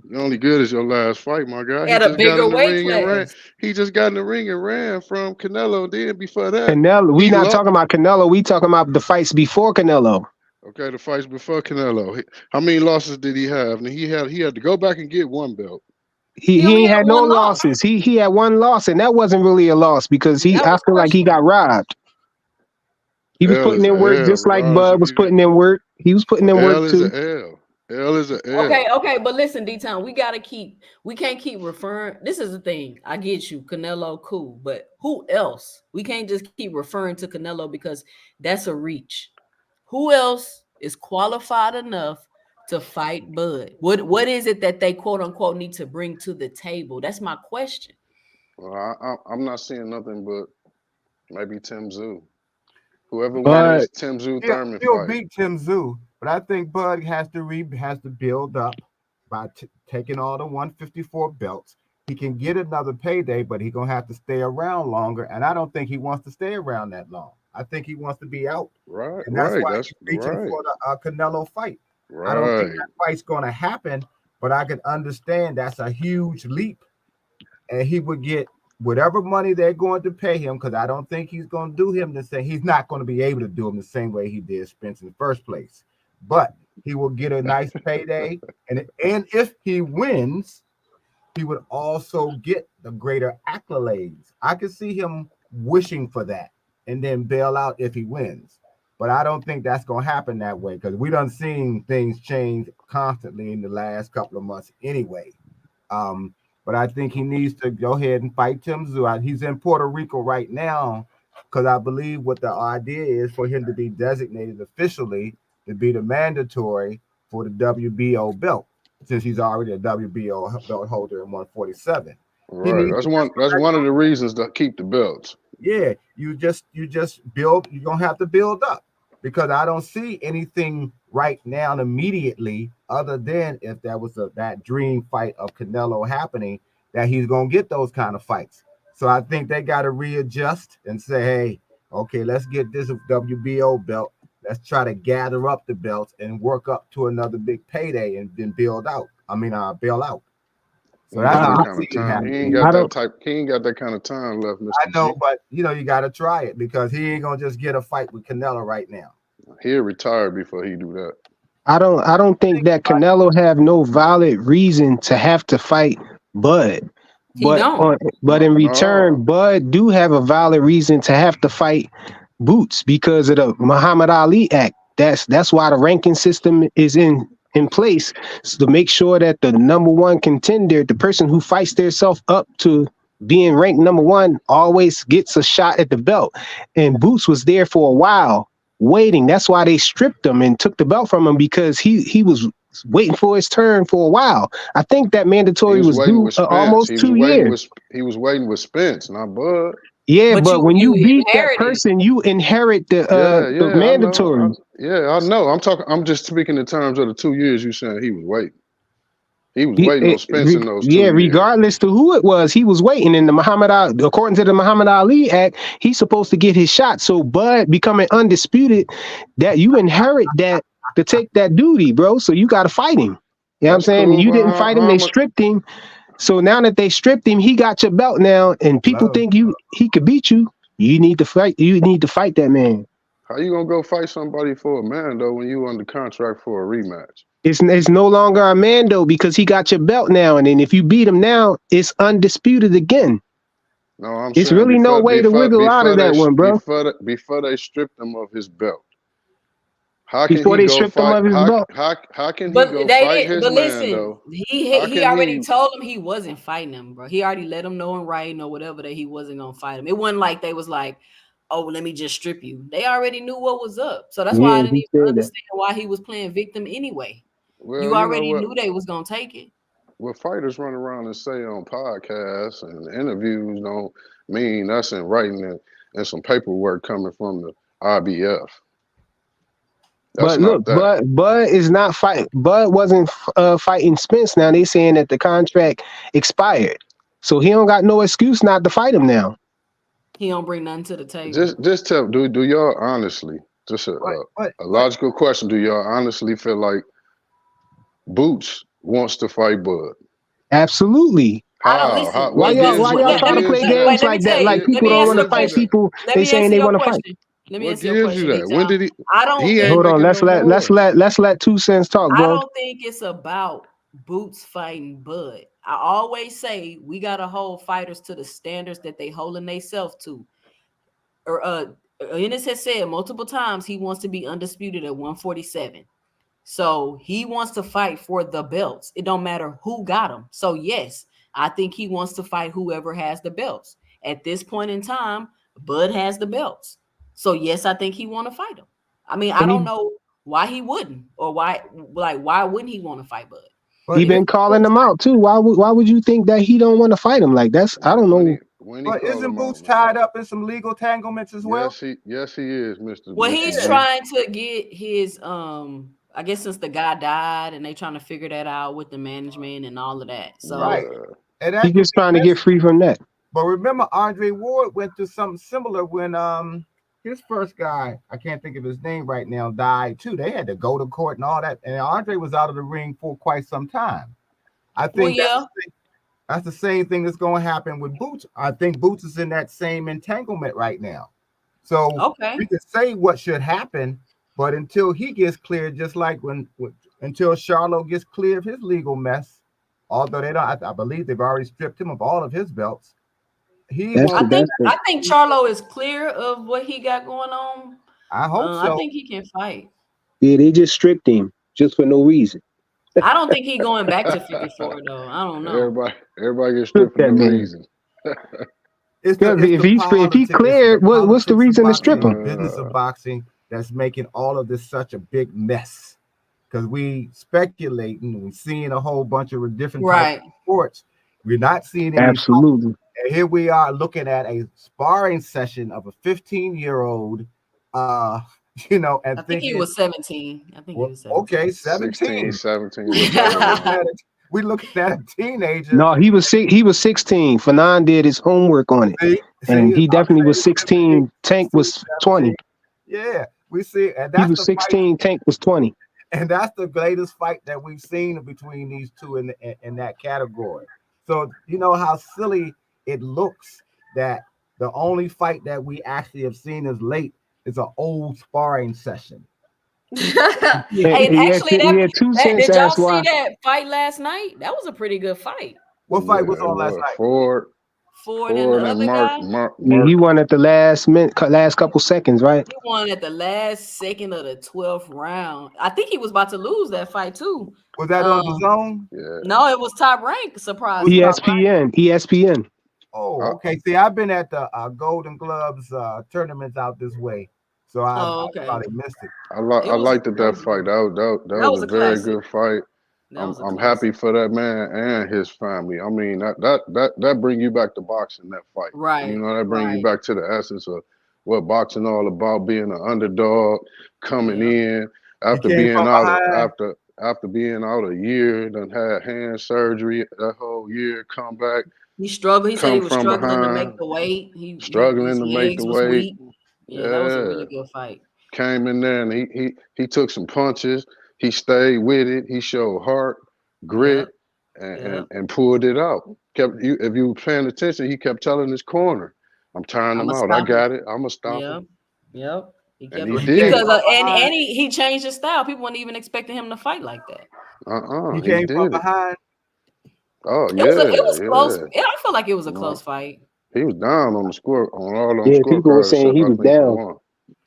Speaker 2: You're only good as your last fight, my guy. He
Speaker 1: At a
Speaker 2: just got
Speaker 1: bigger
Speaker 2: in the
Speaker 1: weight
Speaker 2: ring and ran.
Speaker 1: class.
Speaker 2: He just got in the ring and ran from Canelo. Then before that,
Speaker 3: Canelo. We
Speaker 2: he
Speaker 3: not
Speaker 2: lost.
Speaker 3: talking about Canelo. We talking about the fights before Canelo.
Speaker 2: Okay, the fights before Canelo. How many losses did he have? And he had to go back and get one belt.
Speaker 3: He
Speaker 1: He
Speaker 3: he
Speaker 1: only
Speaker 3: ain't
Speaker 1: had
Speaker 3: had no
Speaker 1: one loss.
Speaker 3: losses. He had one loss, and that wasn't really a loss because
Speaker 1: That
Speaker 3: I
Speaker 1: was
Speaker 3: feel like he got
Speaker 1: questionable.
Speaker 3: robbed. He was
Speaker 2: L
Speaker 3: putting
Speaker 2: is
Speaker 3: in
Speaker 2: a
Speaker 3: work
Speaker 2: L,
Speaker 3: just like
Speaker 2: regardless
Speaker 3: Bud
Speaker 2: if
Speaker 3: was
Speaker 2: you get.
Speaker 3: putting in work. He was putting in work
Speaker 2: L is
Speaker 3: too.
Speaker 2: a L. L is a
Speaker 1: Okay,
Speaker 2: L.
Speaker 1: okay, but listen, D-Town, we can't keep referring. This is the thing. I get you, Canelo, cool, but who else? We can't just keep referring to Canelo because that's a reach. Who else is qualified enough to fight Bud? What is it that they quote unquote need to bring to the table? That's my question.
Speaker 2: Well, I'm not seeing nothing but maybe Tim Zoo. Whoever win
Speaker 3: But
Speaker 2: this Tim Zoo
Speaker 4: He'll,
Speaker 2: Thurman
Speaker 4: he'll
Speaker 2: fight.
Speaker 4: beat Tim Zoo, but I think Bud has to build up by taking all the 154 belts. He can get another payday, but he's gonna have to stay around longer. And I don't think he wants to stay around that long. I think he wants to be out,
Speaker 2: Right,
Speaker 4: and that's
Speaker 2: right.
Speaker 4: why
Speaker 2: That's
Speaker 4: he's reaching
Speaker 2: right.
Speaker 4: for the Canelo fight. I don't think
Speaker 2: Right.
Speaker 4: that fight's gonna happen, but I can understand that's a huge leap, and he would get whatever money they're going to pay him because I don't think he's going to do him the same. He's not going to be able to do him the same way he did Spence in the first place, but he will get a nice payday, and if he wins, he would also get the greater accolades. I could see him wishing for that and then bail out if he wins. But I don't think that's going to happen that way because we done seen things change constantly in the last couple of months anyway. Um, but I think he needs to go ahead and fight Tim Tszyu. He's in Puerto Rico right now because I believe what the idea is for him to be designated officially to be the mandatory for the WBO belt since he's already a WBO belt holder in 147. He
Speaker 2: Right.
Speaker 4: needs
Speaker 2: That's
Speaker 4: to
Speaker 2: one. That's
Speaker 4: just
Speaker 2: one of the reasons to keep the belts.
Speaker 4: yeah, you just build. You're gonna have to build up because I don't see anything right now immediately other than if that was that dream fight of Canelo happening that he's gonna get those kind of fights. So I think they got to readjust and say, hey, okay, let's get this WBO belt. Let's try to gather up the belts and work up to another big payday and then build out. Bail out.
Speaker 2: He
Speaker 4: So
Speaker 2: ain't
Speaker 4: that's
Speaker 2: got
Speaker 4: how
Speaker 2: that
Speaker 3: I,
Speaker 4: I
Speaker 2: kind
Speaker 4: see
Speaker 2: of
Speaker 4: it
Speaker 2: time. He ain't
Speaker 4: happening.
Speaker 2: got
Speaker 3: I
Speaker 2: that
Speaker 3: don't.
Speaker 2: type. He ain't got that kind of time left,
Speaker 4: I
Speaker 2: Mr.
Speaker 4: know,
Speaker 2: G.
Speaker 4: but you got to try it because he ain't gonna just get a fight with Canelo right now.
Speaker 2: He'll retire before he do that.
Speaker 3: I don't think that Canelo have no valid reason to have to fight Bud.
Speaker 1: He don't.
Speaker 3: But in
Speaker 2: No.
Speaker 3: return, Bud do have a valid reason to have to fight Boots because of the Muhammad Ali Act. That's why the ranking system is in place so to make sure that the number one contender, the person who fights themselves up to being ranked number one, always gets a shot at the belt. And Boots was there for a while waiting. That's why they stripped him and took the belt from him because he was waiting for his turn for a while. I think that
Speaker 2: He
Speaker 3: mandatory
Speaker 2: was
Speaker 3: was
Speaker 2: waiting
Speaker 3: due
Speaker 2: with Spence.
Speaker 3: almost 2 years.
Speaker 2: He was waiting with Spence, not Bud.
Speaker 3: Yeah,
Speaker 1: But
Speaker 3: but when
Speaker 1: you
Speaker 3: you beat that
Speaker 1: inherited.
Speaker 3: person, you inherit
Speaker 2: Yeah,
Speaker 3: the
Speaker 2: yeah, I know.
Speaker 3: mandatory.
Speaker 2: I know. I'm talking. I'm just speaking in terms of the 2 years. You saying he was waiting. He was
Speaker 3: He,
Speaker 2: waiting on Spence in those
Speaker 3: yeah,
Speaker 2: 2 years.
Speaker 3: regardless to who it was, he was waiting. In the Muhammad Ali, according to the Muhammad Ali Act, he's supposed to get his shot. So Bud becoming undisputed, that you inherit that to take that duty, bro. So you got to fight him. You know what I'm
Speaker 2: That's
Speaker 3: saying?
Speaker 2: cool.
Speaker 3: You
Speaker 2: But
Speaker 3: didn't fight him;
Speaker 2: how
Speaker 3: they
Speaker 2: much?
Speaker 3: stripped him. So now that they stripped him, he got your belt now, and people
Speaker 4: Love.
Speaker 3: think he could beat you. You need to fight. You need to fight that man.
Speaker 2: How you gonna go fight somebody for a man though when you under contract for a rematch?
Speaker 3: It's no longer a Mando because he got your belt now, and then if you beat him now, it's undisputed again.
Speaker 2: No, I'm
Speaker 3: It's
Speaker 2: saying
Speaker 3: really no way to wiggle out of that one, bro.
Speaker 2: before they stripped him of his belt. How can
Speaker 3: Before
Speaker 2: he
Speaker 3: they
Speaker 2: go
Speaker 3: stripped him
Speaker 2: fight?
Speaker 3: of his belt,
Speaker 2: How can he
Speaker 1: But
Speaker 2: go
Speaker 1: they
Speaker 2: fight
Speaker 1: did.
Speaker 2: his
Speaker 1: But
Speaker 2: man
Speaker 1: listen,
Speaker 2: though?
Speaker 1: he
Speaker 2: How
Speaker 1: he
Speaker 2: can
Speaker 1: already
Speaker 2: he?
Speaker 1: told him he wasn't fighting him, bro. He already let him know in writing or whatever that he wasn't gonna fight him. It wasn't like they was like, "Oh, let me just strip you." They already knew what was up, so that's why I
Speaker 3: yeah,
Speaker 1: didn't
Speaker 3: he
Speaker 1: even
Speaker 3: said that.
Speaker 1: understand why he was playing victim anyway.
Speaker 2: Well,
Speaker 1: You
Speaker 2: you know
Speaker 1: already
Speaker 2: what?
Speaker 1: knew they was gonna take it.
Speaker 2: What fighters run around and say on podcasts and interviews don't mean that's in writing and some paperwork coming from the IBF. That's
Speaker 3: But look,
Speaker 2: not that.
Speaker 3: Bud is not fight. Bud wasn't fighting Spence. Now they saying that the contract expired, so he don't got no excuse not to fight him now.
Speaker 1: He don't bring nothing to the table.
Speaker 2: Just tell. Do y'all honestly? Just a logical question. Do y'all honestly feel like Boots wants to fight Bud?
Speaker 3: Absolutely.
Speaker 1: I don't listen.
Speaker 2: How?
Speaker 3: Why
Speaker 2: What
Speaker 3: y'all
Speaker 2: gives?
Speaker 3: why y'all
Speaker 2: What
Speaker 3: try to
Speaker 2: gives
Speaker 3: play
Speaker 2: you that?
Speaker 3: games
Speaker 1: Let me
Speaker 3: like
Speaker 1: tell
Speaker 3: that?
Speaker 1: you.
Speaker 3: Like
Speaker 1: Let
Speaker 3: people
Speaker 1: me
Speaker 3: don't
Speaker 1: answer
Speaker 3: want to
Speaker 1: your
Speaker 3: fight
Speaker 1: question.
Speaker 3: people.
Speaker 1: Let
Speaker 3: They
Speaker 1: me
Speaker 3: saying
Speaker 1: answer
Speaker 3: they
Speaker 1: your
Speaker 3: want to fight.
Speaker 1: question. Let me
Speaker 2: What
Speaker 1: answer your
Speaker 2: gives you
Speaker 1: question.
Speaker 2: that? When did he?
Speaker 1: I don't
Speaker 2: He
Speaker 1: think.
Speaker 2: ain't
Speaker 3: Hold on,
Speaker 2: making no noise.
Speaker 3: let's let 2 Cents talk,
Speaker 1: I
Speaker 3: bro.
Speaker 1: don't think it's about Boots fighting Bud. I always say we gotta hold fighters to the standards that they holding themselves to. Or Ennis has said multiple times he wants to be undisputed at 147. So he wants to fight for the belts. It don't matter who got him. So yes, I think he wants to fight whoever has the belts. At this point in time, Bud has the belts. So yes, I think he want to fight him. I mean, I
Speaker 3: And
Speaker 1: don't know why he wouldn't, or why wouldn't he want to fight Bud?
Speaker 4: But
Speaker 3: he been calling them out too. Why would you think that he don't want to fight him? Like that's I don't know.
Speaker 2: When he
Speaker 4: but
Speaker 2: called
Speaker 4: isn't
Speaker 2: him
Speaker 4: Boots
Speaker 2: out, man.
Speaker 4: tied up in some legal entanglements as well?
Speaker 2: Yes he is, Mister
Speaker 1: Well,
Speaker 2: Mister
Speaker 1: he's
Speaker 2: G.
Speaker 1: trying to get his I guess since the guy died and they trying to figure that out with the management and all of that. So
Speaker 4: Right.
Speaker 2: Yeah.
Speaker 4: And
Speaker 3: He's
Speaker 4: that could
Speaker 3: just trying to
Speaker 4: be
Speaker 3: get free from that.
Speaker 4: But remember, Andre Ward went through something similar when his first guy, I can't think of his name right now, died too. They had to go to court and all that, and Andre was out of the ring for quite some time. I
Speaker 1: well,
Speaker 4: think
Speaker 1: yeah.
Speaker 4: that's the same thing that's going to happen with Boots. I think Boots is in that same entanglement right now. So
Speaker 1: Okay.
Speaker 4: we can say what should happen, but until he gets cleared, just like until Charlo gets clear of his legal mess, although they don't, I believe they've already stripped him of all of his belts. He
Speaker 3: That's
Speaker 4: won't.
Speaker 1: I think Charlo is clear of what he got going on.
Speaker 4: I hope
Speaker 1: I
Speaker 4: so.
Speaker 1: think he can fight.
Speaker 3: yeah. They just stripped him just for no reason.
Speaker 1: I don't think he going back to 54 though. I don't know.
Speaker 2: Everybody gets
Speaker 3: Strip
Speaker 2: stripped for
Speaker 3: that
Speaker 2: no
Speaker 3: man.
Speaker 2: reason.
Speaker 3: Because
Speaker 4: It's the
Speaker 3: if he
Speaker 4: politics. It's the
Speaker 3: cleared, what's the
Speaker 4: politics of
Speaker 3: reason to strip
Speaker 4: boxing, the
Speaker 3: him?
Speaker 4: business of boxing that's making all of this such a big mess. Because we speculating, we seeing a whole bunch of different types
Speaker 1: Right.
Speaker 4: of sports. We're not seeing any.
Speaker 3: Absolutely.
Speaker 4: And here we are looking at a sparring session of a 15-year-old, and
Speaker 1: I think he
Speaker 4: thinking,
Speaker 1: was 17. I think he
Speaker 4: well,
Speaker 1: was 17.
Speaker 4: okay,
Speaker 2: 16,
Speaker 4: 17.
Speaker 2: 17,
Speaker 4: We
Speaker 2: whichever
Speaker 4: looking
Speaker 2: one.
Speaker 4: at it. We looking at a teenager.
Speaker 3: No, he was 16. Fanon did his homework on it,
Speaker 4: See,
Speaker 3: and he
Speaker 4: I'm
Speaker 3: definitely was
Speaker 4: saying 15,
Speaker 3: 16. Tank
Speaker 4: 16,
Speaker 3: was 20.
Speaker 4: 17. Yeah, we see, and
Speaker 3: He
Speaker 4: that's
Speaker 3: was
Speaker 4: the fight,
Speaker 3: 16. Tank was 20.
Speaker 4: and that's the greatest fight that we've seen between these two in that category. So you know how silly it looks that the only fight that we actually have seen as late is an old sparring session.
Speaker 3: Yeah,
Speaker 1: Hey, and
Speaker 3: he had,
Speaker 1: actually,
Speaker 3: he had 2 Cents
Speaker 1: did y'all
Speaker 3: asked
Speaker 1: see
Speaker 3: why.
Speaker 1: that fight last night? That was a pretty good fight.
Speaker 4: What fight was
Speaker 2: Yeah, it
Speaker 4: on last
Speaker 2: was
Speaker 4: night?
Speaker 1: Ford and the
Speaker 2: And
Speaker 1: other guy,
Speaker 3: Yeah, he won at the last minute, last couple seconds, right?
Speaker 1: he won at the last second of the 12th round. I think he was about to lose that fight too.
Speaker 4: Was that on the zone?
Speaker 2: Yeah.
Speaker 1: No, it was Top Rank.
Speaker 4: What's
Speaker 1: Surprisingly.
Speaker 4: top right?
Speaker 3: ESPN.
Speaker 4: Oh, okay. See, I've been at the Golden Gloves tournaments out this way, so I
Speaker 1: Okay.
Speaker 4: probably missed it.
Speaker 2: I liked that fight. That was
Speaker 1: was
Speaker 2: a
Speaker 1: a
Speaker 2: very
Speaker 1: classic.
Speaker 2: good fight.
Speaker 1: That was a
Speaker 2: I'm
Speaker 1: classic.
Speaker 2: happy for that man and his family. I mean that bring you back to boxing, that fight.
Speaker 1: Right.
Speaker 2: You know, that bring you
Speaker 1: Right.
Speaker 2: back to the essence of what boxing all about, being an underdog, coming
Speaker 1: Yeah.
Speaker 2: in
Speaker 4: He
Speaker 2: after
Speaker 4: came
Speaker 2: being
Speaker 4: from
Speaker 2: out
Speaker 4: behind.
Speaker 2: after being out a year, then had hand surgery that whole year, come back,
Speaker 1: He struggled. He said he
Speaker 2: come
Speaker 1: was
Speaker 2: from
Speaker 1: struggling to make
Speaker 2: behind,
Speaker 1: the weight. His
Speaker 2: struggling to make
Speaker 1: legs
Speaker 2: the
Speaker 1: was
Speaker 2: weight.
Speaker 1: weak. Yeah, that was a
Speaker 2: Yeah.
Speaker 1: really good fight.
Speaker 2: Came in there and he took some punches. He stayed with it. He showed heart, grit,
Speaker 1: Yep. Yep.
Speaker 2: and pulled it out. If you were paying attention, he kept telling his corner, "I'm tiring
Speaker 1: I'm
Speaker 2: him
Speaker 1: gonna
Speaker 2: out. I
Speaker 1: stop him.
Speaker 2: got it. I'm gonna stop him."
Speaker 1: Yep. Yep. He
Speaker 2: And
Speaker 1: kept
Speaker 2: he
Speaker 4: So he came
Speaker 2: did
Speaker 1: because
Speaker 2: it.
Speaker 4: from behind.
Speaker 1: and he changed his style. People weren't even expecting him to fight like that.
Speaker 4: He
Speaker 2: He
Speaker 4: came from
Speaker 2: did it.
Speaker 4: behind.
Speaker 2: Oh
Speaker 1: It was close.
Speaker 2: yeah.
Speaker 1: I feel like it was a close
Speaker 2: No,
Speaker 1: fight.
Speaker 2: he was down on the score on all them
Speaker 3: Yeah, people were
Speaker 2: scorecards
Speaker 3: saying
Speaker 2: except
Speaker 3: he
Speaker 2: I
Speaker 3: was
Speaker 2: think for
Speaker 3: down.
Speaker 2: one.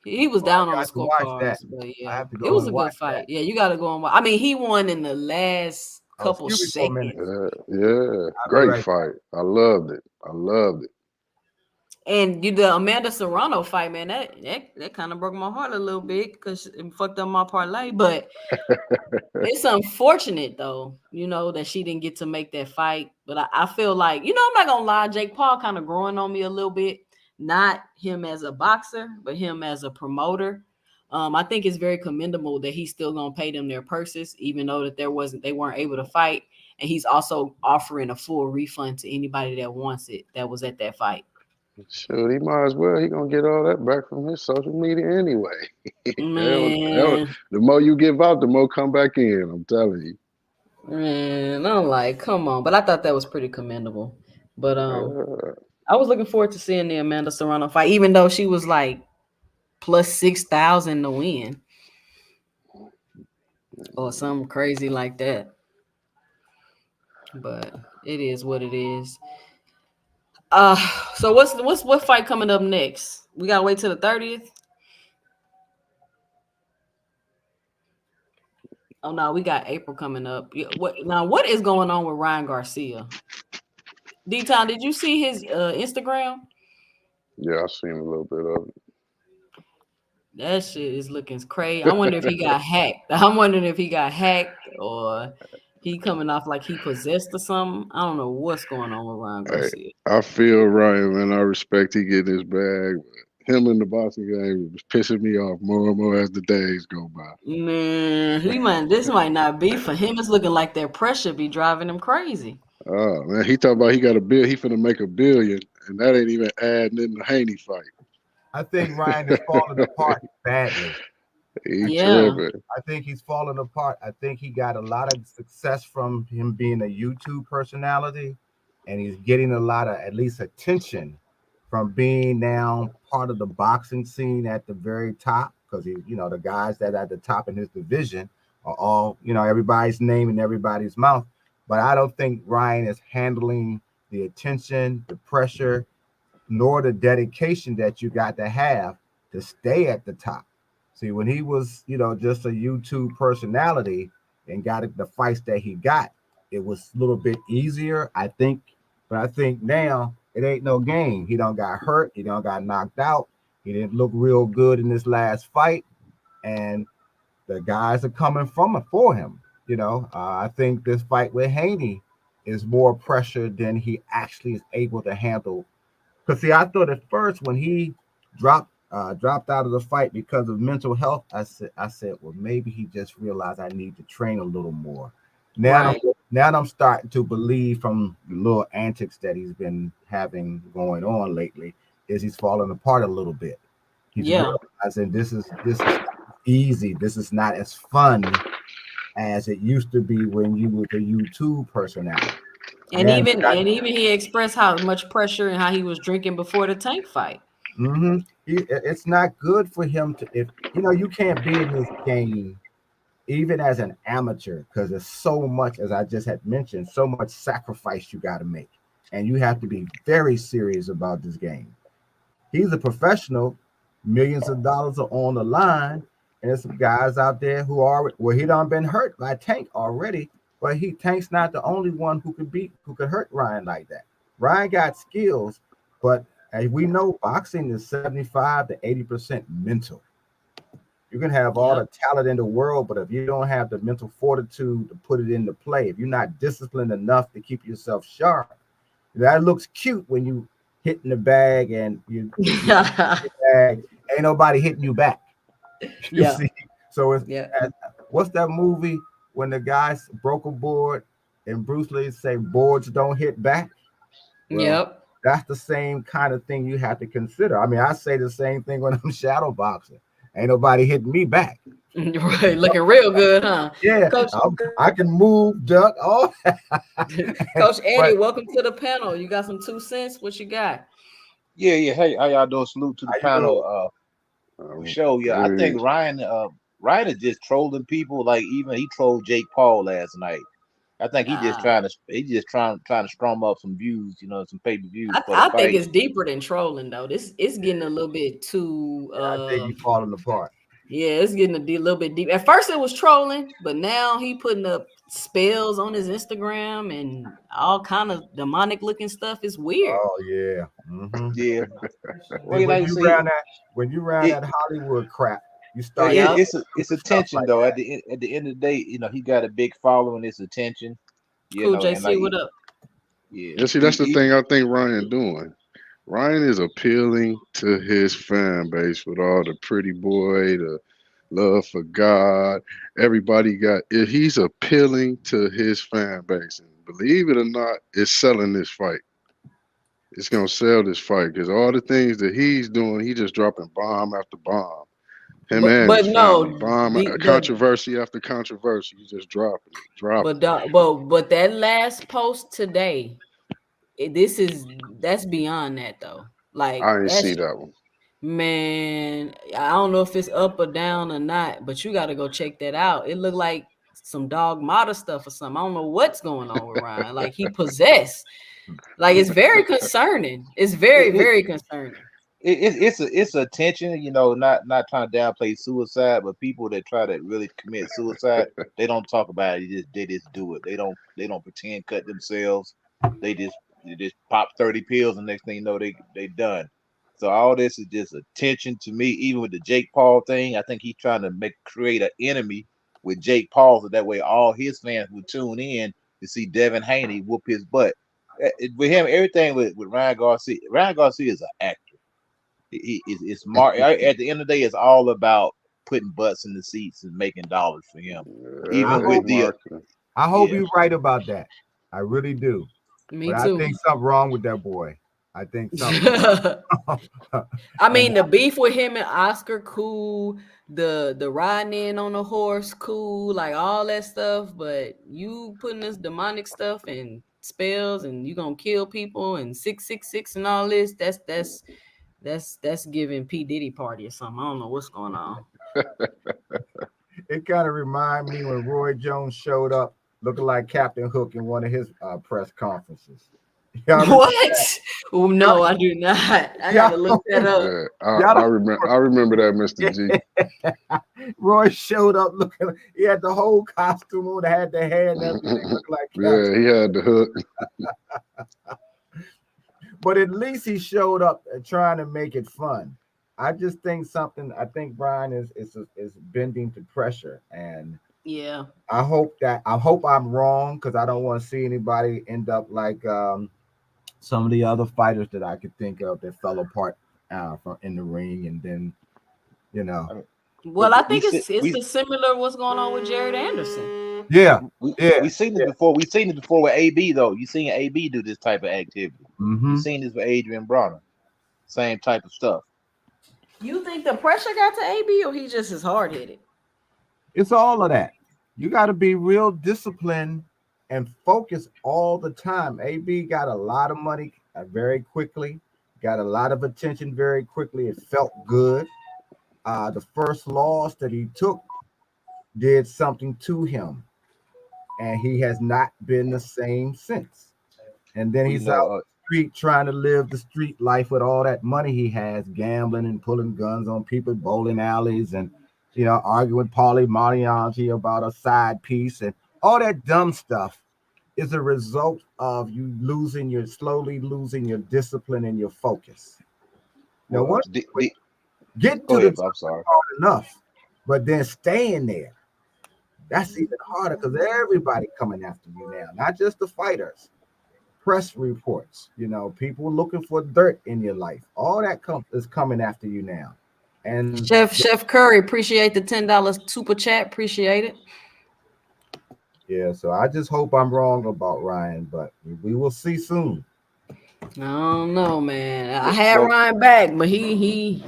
Speaker 1: He was
Speaker 4: Oh, I
Speaker 1: down on the
Speaker 4: got to watch that.
Speaker 1: scorecards, but
Speaker 4: I
Speaker 1: yeah,
Speaker 4: have to
Speaker 1: it
Speaker 4: go
Speaker 1: was
Speaker 4: and
Speaker 1: a
Speaker 4: watch
Speaker 1: good fight.
Speaker 4: that.
Speaker 1: Yeah, you got to go and watch. I mean, he won in the last
Speaker 4: Oh,
Speaker 1: couple
Speaker 4: excuse me for a minute.
Speaker 1: seconds.
Speaker 2: Yeah.
Speaker 4: I'll be
Speaker 2: Great
Speaker 4: right back.
Speaker 2: fight. I loved it.
Speaker 1: And the Amanda Serrano fight, man, that kind of broke my heart a little bit because it fucked up my parlay. But it's unfortunate though, that she didn't get to make that fight. But I feel like, I'm not gonna lie, Jake Paul kind of growing on me a little bit. Not him as a boxer, but him as a promoter. I think it's very commendable that he's still gonna pay them their purses, even though that they weren't able to fight. And he's also offering a full refund to anybody that wants it that was at that fight.
Speaker 2: Sure, he might as well. He gonna get all that back from his social media anyway.
Speaker 1: Man,
Speaker 2: The more you give out, the more come back in. I'm telling you.
Speaker 1: man, I'm like, come on. But I thought that was pretty commendable. But
Speaker 2: Uh,
Speaker 1: I was looking forward to seeing the Amanda Serrano fight, even though she was like plus 6,000 to win or something crazy like that. But it is what it is. Uh, so what fight coming up next? We gotta wait till the 30th. Oh no, we got April coming up. What is going on with Ryan Garcia? D-Town, did you see his Instagram?
Speaker 2: yeah, I seen a little bit of
Speaker 1: That shit is looking crazy. I wonder if he got hacked. I'm wondering if he got hacked or he coming off like he possessed or something. I don't know what's going on with Ryan
Speaker 2: it.
Speaker 1: Garcia.
Speaker 2: Hey, I feel Ryan, man. I respect he getting his bag. But him in the boxing game was pissing me off more and more as the days go by.
Speaker 1: Man, this might not be for him. It's looking like that pressure be driving him crazy.
Speaker 2: Oh man, he talking about he got a bill. He finna make $1 billion, and that ain't even adding in the Haney fight.
Speaker 4: I think Ryan is falling apart badly.
Speaker 2: He
Speaker 1: Yeah.
Speaker 2: tripping.
Speaker 4: I think he's falling apart. I think he got a lot of success from him being a YouTube personality, and he's getting a lot of at least attention from being now part of the boxing scene at the very top. Because the guys that are at the top in his division are all, everybody's name in everybody's mouth. But I don't think Ryan is handling the attention, the pressure, nor the dedication that you got to have to stay at the top. See, when he was, just a YouTube personality and got the fights that he got, it was a little bit easier, I think. But I think now it ain't no game. He don't got hurt. He don't got knocked out. He didn't look real good in this last fight, and the guys are coming for him. I think this fight with Haney is more pressure than he actually is able to handle. Because see, I thought at first when he dropped out of the fight because of mental health, I said, well, maybe he just realized I need to train a little more. Now,
Speaker 1: Right.
Speaker 4: now I'm starting to believe from the little antics that he's been having going on lately, is he's falling apart a little bit. He's
Speaker 1: Yeah.
Speaker 4: realizing this is easy. This is not as fun as it used to be when you were the YouTube personality.
Speaker 1: And
Speaker 4: Now,
Speaker 1: even he expressed how much pressure and how he was drinking before the Tank fight.
Speaker 4: it's not good for him to, if you can't be in this game even as an amateur, because there's so much, as I just had mentioned, so much sacrifice you got to make, and you have to be very serious about this game. He's a professional. Millions of dollars are on the line, and there's some guys out there who are, well, he done been hurt by Tank already, but Tank's not the only one who could hurt Ryan like that. Ryan got skills, but as we know, boxing is 75 to 80% mental. You can have all
Speaker 1: Yep.
Speaker 4: the talent in the world, but if you don't have the mental fortitude to put it into play, if you're not disciplined enough to keep yourself sharp, that looks cute when you hitting the bag and you bag, ain't nobody hitting you back. You
Speaker 1: Yeah.
Speaker 4: see, so it's
Speaker 1: Yeah.
Speaker 4: what's that movie when the guys broke a board and Bruce Lee say boards don't hit back? Well,
Speaker 1: Yep.
Speaker 4: that's the same kind of thing you have to consider. I mean, I say the same thing when I'm shadow boxing. Ain't nobody hitting me back.
Speaker 1: Right. Looking real good, huh?
Speaker 4: Yeah,
Speaker 1: Coach
Speaker 4: I can move, duck, all that.
Speaker 1: Coach Eddie,
Speaker 4: But
Speaker 1: welcome to the panel. You got some 2 cents? What you got?
Speaker 5: Yeah, yeah. Hey, how y'all doing? Salute to the
Speaker 4: how you
Speaker 5: panel.
Speaker 4: doing?
Speaker 5: For sure. Yeah, I think
Speaker 2: Good.
Speaker 5: Ryan is just trolling people. Like even he trolled Jake Paul last night. I think
Speaker 1: Nah.
Speaker 5: he just trying to strum up some views, some pay-per-views
Speaker 1: I,
Speaker 5: for the
Speaker 1: I think
Speaker 5: fight.
Speaker 1: it's deeper than trolling though. This it's getting a little bit too
Speaker 4: I think he's falling apart.
Speaker 1: yeah, it's getting little bit deep. At first it was trolling, but now he putting up spells on his Instagram and all kind of demonic looking stuff. It's weird.
Speaker 4: Oh yeah. Mm-hmm.
Speaker 5: Yeah.
Speaker 4: See,
Speaker 5: Well, like you say,
Speaker 4: when you ran
Speaker 5: it,
Speaker 4: that Hollywood crap, you
Speaker 5: it
Speaker 4: start
Speaker 1: Yep.
Speaker 5: it's
Speaker 4: stuff
Speaker 5: attention
Speaker 4: like
Speaker 5: though.
Speaker 4: that.
Speaker 5: At the end of the day, he got a big following. It's attention.
Speaker 1: Cool
Speaker 5: And like
Speaker 1: JC, what up?
Speaker 5: yeah,
Speaker 2: Yeah, see, that's the thing I think Ryan doing. Ryan is appealing to his fan base with all the pretty boy, the love for God. Everybody got. He's appealing to his fan base, and believe it or not, it's selling this fight. it's gonna sell this fight because all the things that he's doing, he just dropping bomb after bomb. Him and
Speaker 1: But
Speaker 2: his family,
Speaker 1: no,
Speaker 2: bomb
Speaker 1: the
Speaker 2: controversy after controversy. He's just dropping it, dropping it.
Speaker 1: but that last post today, that's beyond that though. Like
Speaker 2: I ain't see
Speaker 1: that's
Speaker 2: that one.
Speaker 1: man, I don't know if it's up or down or not, but you got to go check that out. It looked like some dogmata stuff or something. I don't know what's going on with Ryan. Like he possessed. Like it's very concerning. It's very,
Speaker 5: It,
Speaker 1: very concerning.
Speaker 5: it's a tension, not trying to downplay suicide, but people that try to really commit suicide, they don't talk about it. They just do it. They don't pretend cut themselves. They just pop 30 pills, and next thing you know, they done. So all this is just a tension to me. Even with the Jake Paul thing, I think he's trying to create an enemy with Jake Paul, so that way all his fans would tune in to see Devin Haney whoop his butt. With him, everything with Ryan Garcia. Ryan Garcia is an actor. He is smart. At the end of the day, it's all about putting butts in the seats and making dollars for him.
Speaker 2: Yeah,
Speaker 5: Even
Speaker 4: I
Speaker 5: with
Speaker 4: hope
Speaker 2: it's
Speaker 5: the
Speaker 2: marketing.
Speaker 4: I hope
Speaker 5: yeah,
Speaker 4: you're right about that. I really do.
Speaker 1: Me
Speaker 4: But I
Speaker 1: too.
Speaker 4: think something wrong with that boy. I think something wrong.
Speaker 1: I
Speaker 4: And
Speaker 1: mean, the beef with him and Oscar, cool. The riding in on the horse, cool. Like all that stuff. But you putting this demonic stuff and spells, and you gonna kill people and 666 and all this. That's giving P Diddy party or something. I don't know what's going on.
Speaker 4: it kind of remind me when Roy Jones showed up looking like Captain Hook in one of his press conferences. Y'all remember?
Speaker 1: What? Oh,
Speaker 4: Y'all,
Speaker 1: no, I do not. I
Speaker 4: y'all
Speaker 1: gotta look
Speaker 4: don't
Speaker 1: that up.
Speaker 2: Yeah,
Speaker 4: y'all
Speaker 2: I remember. I remember that, Mr. G.
Speaker 4: Roy showed up looking. He had the whole costume on, had the hair and everything, looking like Captain.
Speaker 2: Yeah, he had the hook.
Speaker 4: But at least he showed up trying to make it fun. I just think something. I think Brian is bending to pressure, and
Speaker 1: Yeah.
Speaker 4: I hope I'm wrong because I don't want to see anybody end up like some of the other fighters that I could think of that fell apart from in the ring, and then you know,
Speaker 5: I mean,
Speaker 1: Well, I
Speaker 5: we
Speaker 1: think
Speaker 5: see
Speaker 1: it's a similar what's going on with Jared Anderson.
Speaker 4: yeah,
Speaker 5: we
Speaker 4: yeah,
Speaker 5: seen this
Speaker 4: yeah.
Speaker 5: before. We seen it before with AB though. You seen AB do this type of activity. You
Speaker 4: Mm-hmm.
Speaker 5: seen this with Adrian Bronner. Same type of stuff.
Speaker 1: You think the pressure got to AB or he just is hard headed?
Speaker 4: It's all of that. You got to be real disciplined and focused all the time. AB got a lot of money very quickly, got a lot of attention very quickly. It felt good. The first loss that he took did something to him, and he has not been the same since. And then
Speaker 5: We
Speaker 4: he's
Speaker 5: know.
Speaker 4: out the street trying to live the street life with all that money he has, gambling and pulling guns on people, bowling alleys, and arguing with Paulie Mariangi about a side piece and all that dumb stuff is a result of you slowly losing your discipline and your focus. Now,
Speaker 5: Well,
Speaker 4: once you get
Speaker 5: go
Speaker 4: to the
Speaker 5: ahead.
Speaker 4: top
Speaker 5: I'm sorry.
Speaker 4: hard enough, but then staying there, that's even harder because everybody coming after you now, not just the fighters. Press reports, people looking for dirt in your life. All that is coming after you now. And
Speaker 1: Chef Curry, appreciate the $10 super chat. Appreciate it.
Speaker 4: yeah, so I just hope I'm wrong about Ryan, but we will see soon.
Speaker 1: I don't know, man. I had
Speaker 5: Well,
Speaker 1: Ryan back, but he's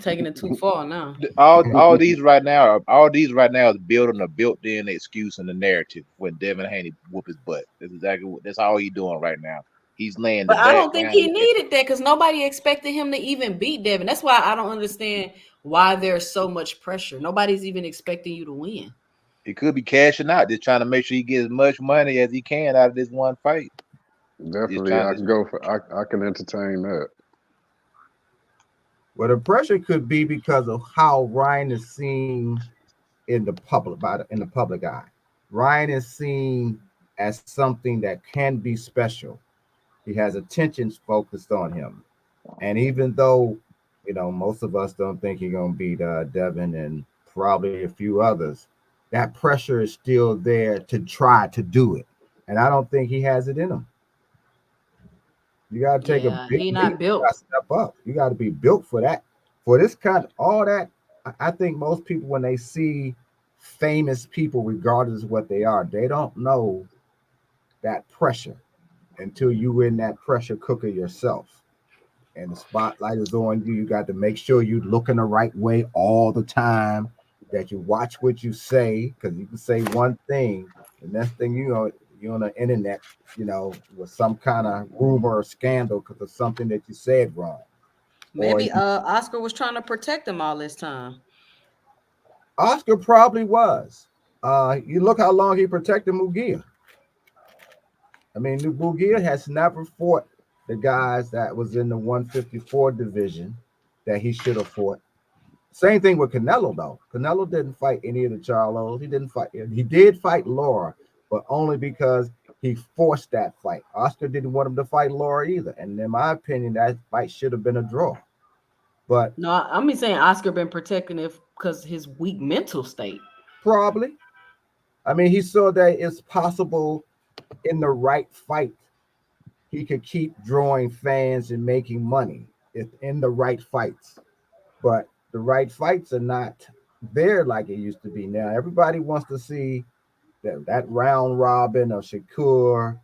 Speaker 1: taking it too far now.
Speaker 5: all these right now is building a built-in excuse in the narrative when Devin Haney whoop his butt. That's all he's doing right now. He's laying the
Speaker 1: But I don't think
Speaker 5: background.
Speaker 1: he needed that because nobody expected him to even beat Devin. That's why I don't understand why there's so much pressure. Nobody's even expecting you to win.
Speaker 5: He could be cashing out, just trying to make sure he gets as much money as he can out of this one fight. Just
Speaker 2: Definitely,
Speaker 5: trying
Speaker 2: I
Speaker 5: to.
Speaker 2: can go for. I can entertain that.
Speaker 4: Well, the pressure could be because of how Ryan is seen in the public eye. Ryan is seen as something that can be special. He has attention focused on him. And even though, most of us don't think he's going to beat Devin and probably a few others, that pressure is still there to try to do it. And I don't think he has it in him. You got to take a
Speaker 1: Yeah,
Speaker 4: big
Speaker 1: he
Speaker 4: leap.
Speaker 1: not
Speaker 4: You got
Speaker 1: built.
Speaker 4: to step up. You got to be built for that. For this kind, all that. I think most people, when they see famous people, regardless of what they are, they don't know that pressure. until you in that pressure cooker yourself. And the spotlight is on you. You got to make sure you're looking the right way all the time, that you watch what you say, because you can say one thing, the next thing you know, you're on the internet, with some kind of rumor or scandal because of something that you said wrong. Or
Speaker 1: Maybe Oscar was trying to protect him all this time.
Speaker 4: Oscar probably was. You look how long he protected Mugia. I mean, Mugia has never fought the guys that was in the 154 division that he should have fought. Same thing with Canelo, though. Canelo didn't fight any of the Charlos. He didn't fight. He did fight Laura, but only because he forced that fight. Oscar didn't want him to fight Laura either. And in my opinion, that fight should have been a draw. But
Speaker 1: No, I'm saying Oscar been protecting it because his weak mental state.
Speaker 4: probably, I mean, he saw that it's possible in the right fight, he could keep drawing fans and making money if in the right fights. But the right fights are not there like it used to be now. Everybody wants to see that round robin of Shakur,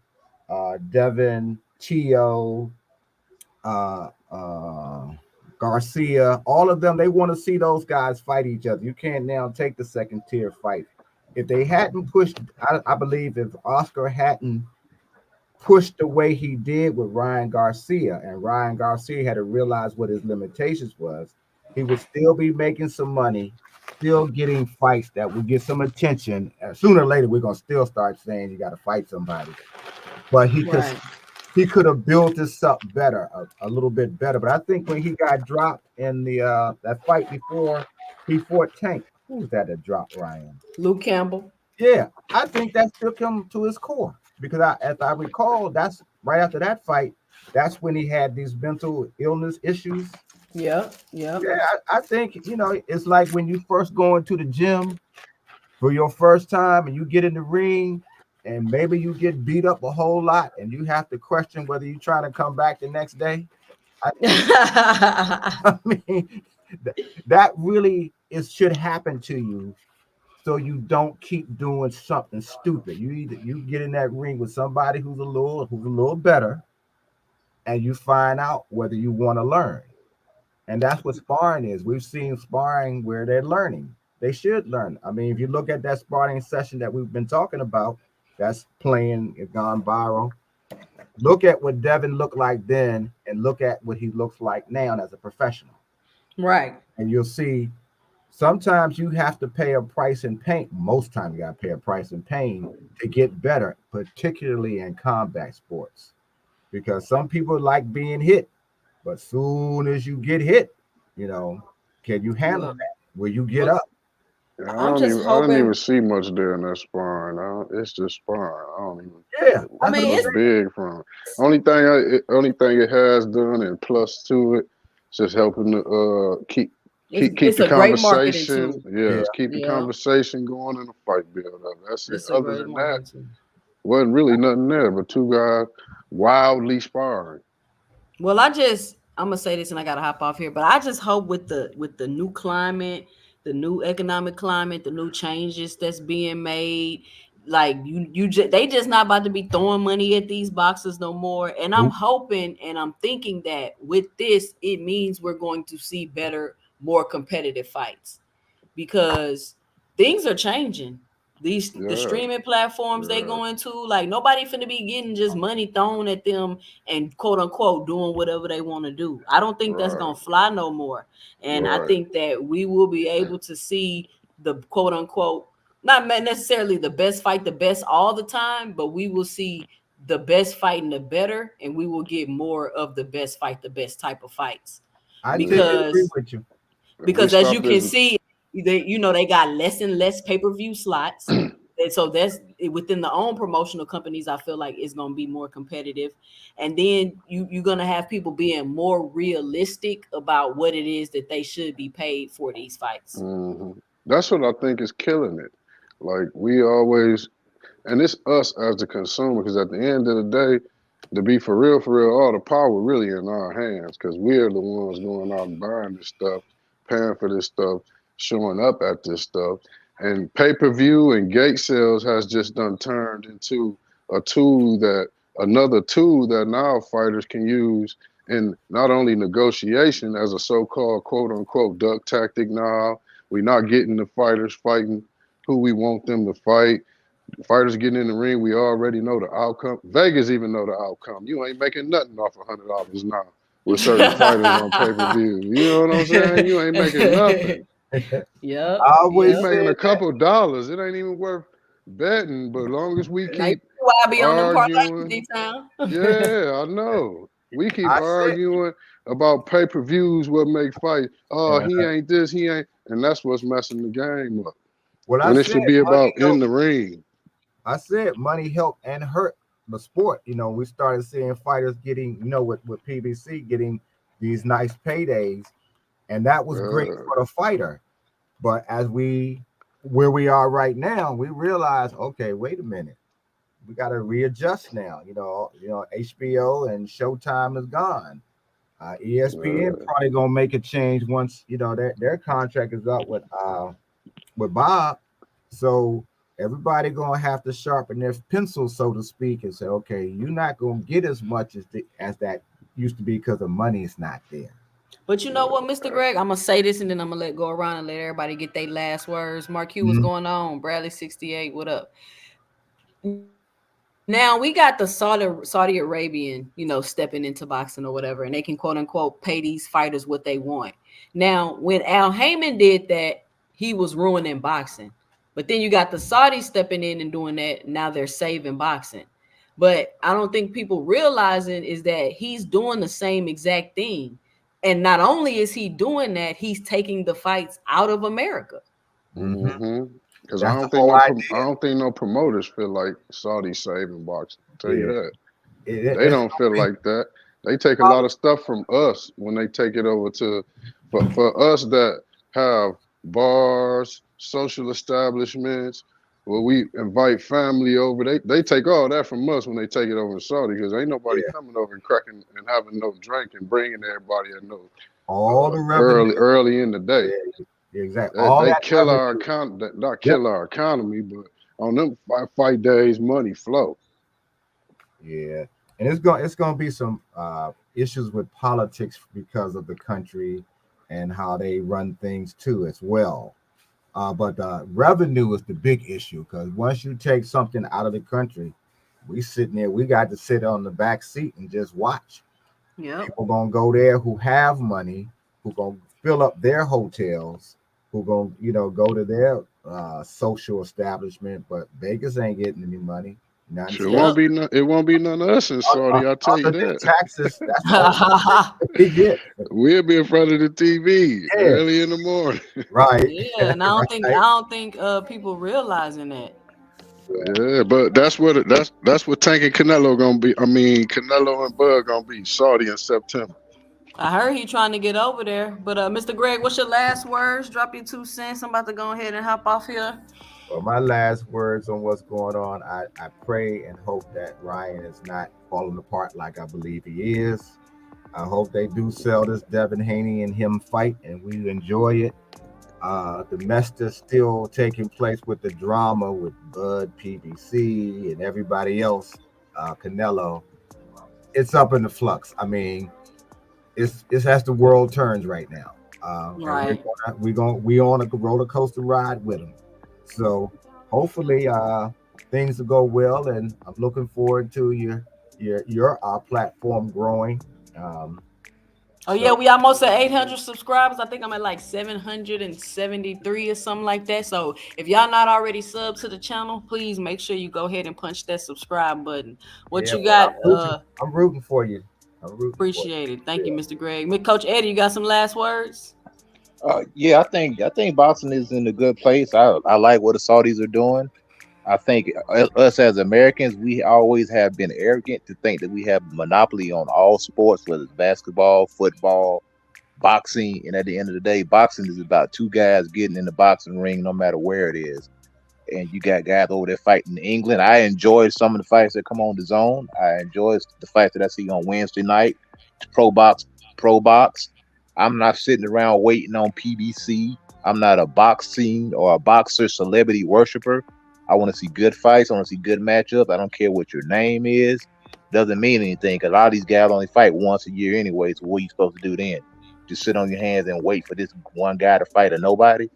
Speaker 4: Devin, Tio, uh, uh, Garcia, all of them. They want to see those guys fight each other. You can't now take the second tier fight. If they hadn't pushed, I believe if Oscar hadn't pushed the way he did with Ryan Garcia, and Ryan Garcia had to realize what his limitations was, he would still be making some money, still getting fights that would get some attention. Sooner or later, we're gonna still start saying you got to fight somebody. But
Speaker 1: Right.
Speaker 4: he could have built this up better, a little bit better. But I think when he got dropped in the that fight before he fought Tank, who was that dropped Ryan?
Speaker 1: Luke Campbell.
Speaker 4: Yeah, I think that shook him to his core because as I recall, that's right after that fight. That's when he had these mental illness issues.
Speaker 1: Yep. Yep.
Speaker 4: Yeah, I think it's like when you first go into the gym for your first time and you get in the ring and maybe you get beat up a whole lot and you have to question whether you're trying to come back the next day. I think I mean that really should happen to you so you don't keep doing something stupid. You get in that ring with somebody who's a little better, and you find out whether you want to learn. And that's what sparring is. We've seen sparring where they're learning. They should learn. I mean, if you look at that sparring session that we've been talking about, that's playing, it gone viral. Look at what Devin looked like then, and look at what he looks like now as a professional.
Speaker 1: Right.
Speaker 4: And you'll see sometimes you have to pay a price in pain. Most times you got to pay a price in pain to get better, particularly in combat sports, because some people like being hit, but soon as you get hit, you know, can you handle
Speaker 1: Well,
Speaker 4: that? Will you get
Speaker 1: well,
Speaker 4: up?
Speaker 2: Yeah,
Speaker 1: I'm just
Speaker 2: I don't even
Speaker 1: hoping.
Speaker 2: see much there in that sparring. It's just sparring. I don't even
Speaker 4: Yeah,
Speaker 1: I
Speaker 4: that's
Speaker 2: see
Speaker 4: what
Speaker 1: mean,
Speaker 4: I'm
Speaker 2: much
Speaker 1: it's
Speaker 4: saying.
Speaker 2: big from it. Only thing it has done, and plus to it, it's just helping to keep
Speaker 1: it's
Speaker 2: the
Speaker 1: a great marketing
Speaker 2: conversation.
Speaker 1: tool.
Speaker 2: Yes,
Speaker 4: Yeah,
Speaker 2: keep the
Speaker 1: Yeah,
Speaker 2: conversation going and the fight build up. That's it.
Speaker 1: it's a
Speaker 2: Other
Speaker 1: great
Speaker 2: than that,
Speaker 1: marketing tool.
Speaker 2: wasn't really nothing there but two guys wildly sparring.
Speaker 1: Well, I'm gonna say this and I gotta hop off here, but I just hope with the new climate, the new economic climate, the new changes that's being made, like they just not about to be throwing money at these boxes no more. And I'm
Speaker 4: nope.
Speaker 1: hoping and I'm thinking that with this, it means we're going to see better, more competitive fights because things are changing. The
Speaker 2: Yeah,
Speaker 1: streaming platforms they
Speaker 2: yeah,
Speaker 1: go into, like nobody finna be getting just money thrown at them and quote unquote doing whatever they want to do. I don't think that's
Speaker 2: right,
Speaker 1: gonna fly no more. And I
Speaker 2: right.
Speaker 1: think that we will be able to see the quote unquote not necessarily the best fight, the best all the time, but we will see the best fight and the better, and we will get more of the best fight, the best type of fights.
Speaker 4: I tend to
Speaker 2: Yeah.
Speaker 4: agree
Speaker 1: Because
Speaker 4: with you.
Speaker 2: If we
Speaker 1: because as you
Speaker 2: stop
Speaker 1: can
Speaker 2: this,
Speaker 1: see, they got less and less pay-per-view slots. And so that's within the own promotional companies. I feel like it's going to be more competitive, and then you're going to have people being more realistic about what it is that they should be paid for these fights.
Speaker 2: that's what I think is killing it. Like we always, and it's us as the consumer, because at the end of the day, to be for real, all the power really in our hands, because we're the ones going out and buying this stuff, paying for this stuff, showing up at this stuff, and pay per view and gate sales has just done turned into a tool that another tool that now fighters can use in not only negotiation as a so-called quote unquote duck tactic. Now we're not getting the fighters fighting who we want them to fight. Fighters getting in the ring, we already know the outcome. Vegas even know the outcome. You ain't making nothing off $100 now with certain fighters on pay-per-view. You know what I'm saying? You ain't making nothing.
Speaker 1: Yep.
Speaker 4: I
Speaker 2: You
Speaker 4: always
Speaker 2: making a
Speaker 4: said that.
Speaker 2: couple dollars. It ain't even worth betting. But as long as we
Speaker 1: Now you
Speaker 2: keep
Speaker 1: see why I be on them parlays,
Speaker 2: arguing,
Speaker 1: D-Town.
Speaker 2: yeah, I know. We keep
Speaker 4: I said,
Speaker 2: arguing about pay-per-views, what make fight. Oh,
Speaker 4: uh,
Speaker 2: he ain't this, he ain't, and that's what's messing the game up.
Speaker 4: what I
Speaker 2: When it
Speaker 4: said,
Speaker 2: should be
Speaker 4: money
Speaker 2: about in
Speaker 4: help.
Speaker 2: the ring.
Speaker 4: I said money help and hurt the sport. You know, we started seeing fighters getting, with PBC getting these nice paydays, and that was great for the fighter. But where we are right now, we realize, okay, wait a minute, we got to readjust now. HBO and Showtime is gone. ESPN probably gonna make a change once their contract is up with Bob. So everybody gonna have to sharpen their pencil, so to speak, and say, okay, you're not gonna get as much as that used to be because the money is not there.
Speaker 1: But you know what, Mr. Greg? I'm gonna say this and then I'm gonna let go around and let everybody get their last words. Mark Q, what's going on? Bradley 68, what up? Now we got the Saudi Arabian, stepping into boxing or whatever, and they can quote unquote pay these fighters what they want. Now, when Al Heyman did that, he was ruining boxing. But then you got the Saudis stepping in and doing that. Now they're saving boxing. But I don't think people realizing is that he's doing the same exact thing. And not only is he doing that, he's taking the fights out of America.
Speaker 2: Mm-hmm. Because
Speaker 4: That's the whole idea.
Speaker 2: I don't think no promoters feel like Saudi saving boxing. I'll tell you that.
Speaker 4: They
Speaker 2: They don't feel like that. They take a lot of stuff from us when they take it over to for us that have bars, social establishments, where we invite family over. They take all that from us when they take it over to Saudi because ain't nobody coming over and cracking and having no drink and bringing everybody at no
Speaker 4: all the revenue
Speaker 2: early in the day.
Speaker 4: Yeah, exactly.
Speaker 2: They kill our not kill our economy, but on them fight days, money flow.
Speaker 4: Yeah, and it's gonna be some issues with politics because of the country and how they run things too as well. But revenue is the big issue because once you take something out of the country, we got to sit on the back seat and just watch.
Speaker 1: Yeah,
Speaker 4: people gonna go there who have money, who gonna fill up their hotels, who gonna go to their social establishment, but Vegas ain't getting any money.
Speaker 2: Sure, it won't be none of us in Saudi. I'll tell you that.
Speaker 4: Taxes, that's all we get.
Speaker 2: We'll be in front of the TV early in the morning.
Speaker 4: Right.
Speaker 1: Yeah, and I don't think people realizing that.
Speaker 2: Yeah, but that's what Tank and Canelo gonna be. I mean, Canelo and Bud gonna be Saudi in September.
Speaker 1: I heard he trying to get over there. But Mr. Greg, what's your last words? Drop your 2 cents. I'm about to go ahead and hop off here.
Speaker 4: Well, my last words on what's going on, I pray and hope that Ryan is not falling apart like I believe he is. I hope they do sell this Devin Haney and him fight and we enjoy it. The mess that's still taking place with the drama with Bud, PBC, and everybody else, Canelo, it's up in the flux. I mean, it's as the world turns right now.
Speaker 1: Right.
Speaker 4: We on a roller coaster ride with them. So hopefully things will go well, and I'm looking forward to your platform growing.
Speaker 1: Yeah, we almost at 800 subscribers. I think I'm at like 773 or something like that. So if y'all not already subbed to the channel, please make sure you go ahead and punch that subscribe button. You got?
Speaker 4: I'm rooting for you.
Speaker 1: Appreciate it. Thank you, Mr. Greg. Coach Eddie, you got some last words?
Speaker 5: Yeah, I think boxing is in a good place. I like what the Saudis are doing. I think us as Americans, we always have been arrogant to think that we have a monopoly on all sports, whether it's basketball, football, boxing. And at the end of the day, boxing is about two guys getting in the boxing ring, no matter where it is. And you got guys over there fighting in England. I enjoy some of the fights that come on the zone. I enjoy the fights that I see on Wednesday night. Pro box. I'm not sitting around waiting on PBC. I'm not a boxing or a boxer celebrity worshiper. I want to see good fights. I want to see good matchups. I don't care what your name is. doesn't mean anything because a lot of these guys only fight once a year anyway. So what are you supposed to do then? Just sit on your hands and wait for this one guy to fight or nobody?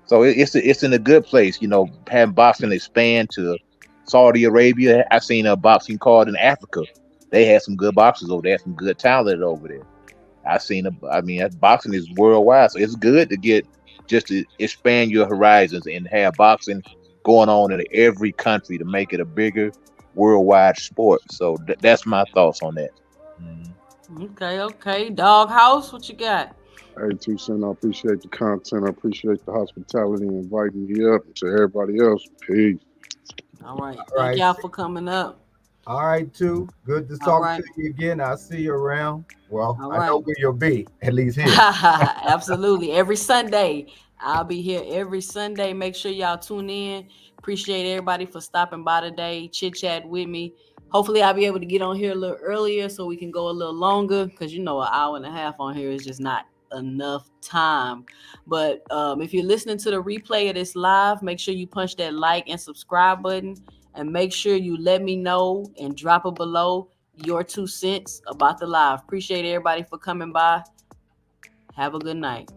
Speaker 5: So it's in a good place, you know, having boxing expand to Saudi Arabia. I've seen a boxing card in Africa. They had some good boxers over there, some good talent over there. Boxing is worldwide, so it's good to get just to expand your horizons and have boxing going on in every country to make it a bigger worldwide sport. So that's my thoughts on that.
Speaker 1: Okay. Doghouse, what you got?
Speaker 2: Hey, 2 Cent, I appreciate the content. I appreciate the hospitality and inviting me up. And to everybody else, peace.
Speaker 1: All right. Thank y'all for coming up.
Speaker 4: All right, 2. Good to talk to you again. I'll see you around. Well, I know where you'll be, at least here.
Speaker 1: Absolutely. Every Sunday. I'll be here every Sunday. Make sure y'all tune in. Appreciate everybody for stopping by today. Chit chat with me. Hopefully I'll be able to get on here a little earlier so we can go a little longer because, you know, an hour and a half on here is just not enough time. But if you're listening to the replay of this live, make sure you punch that like and subscribe button, and make sure you let me know and drop it below your 2 cents about the live. Appreciate everybody for coming by. Have a good night.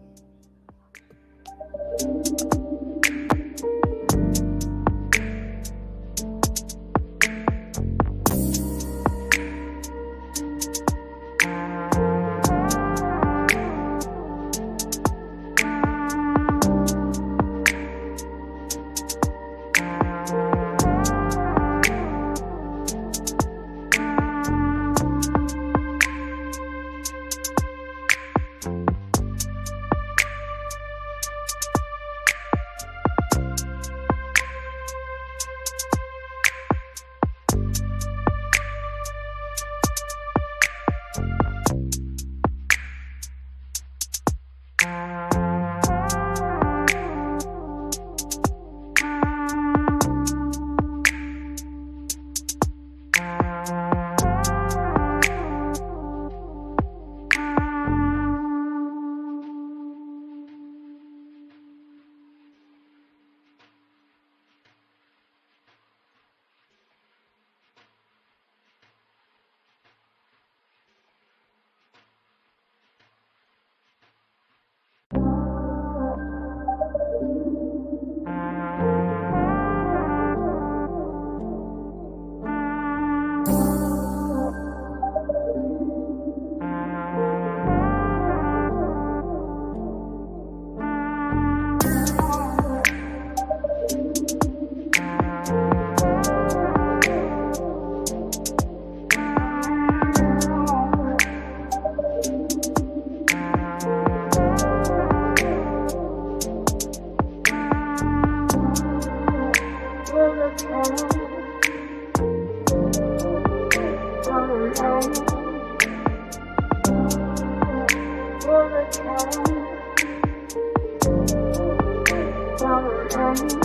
Speaker 6: Thank you.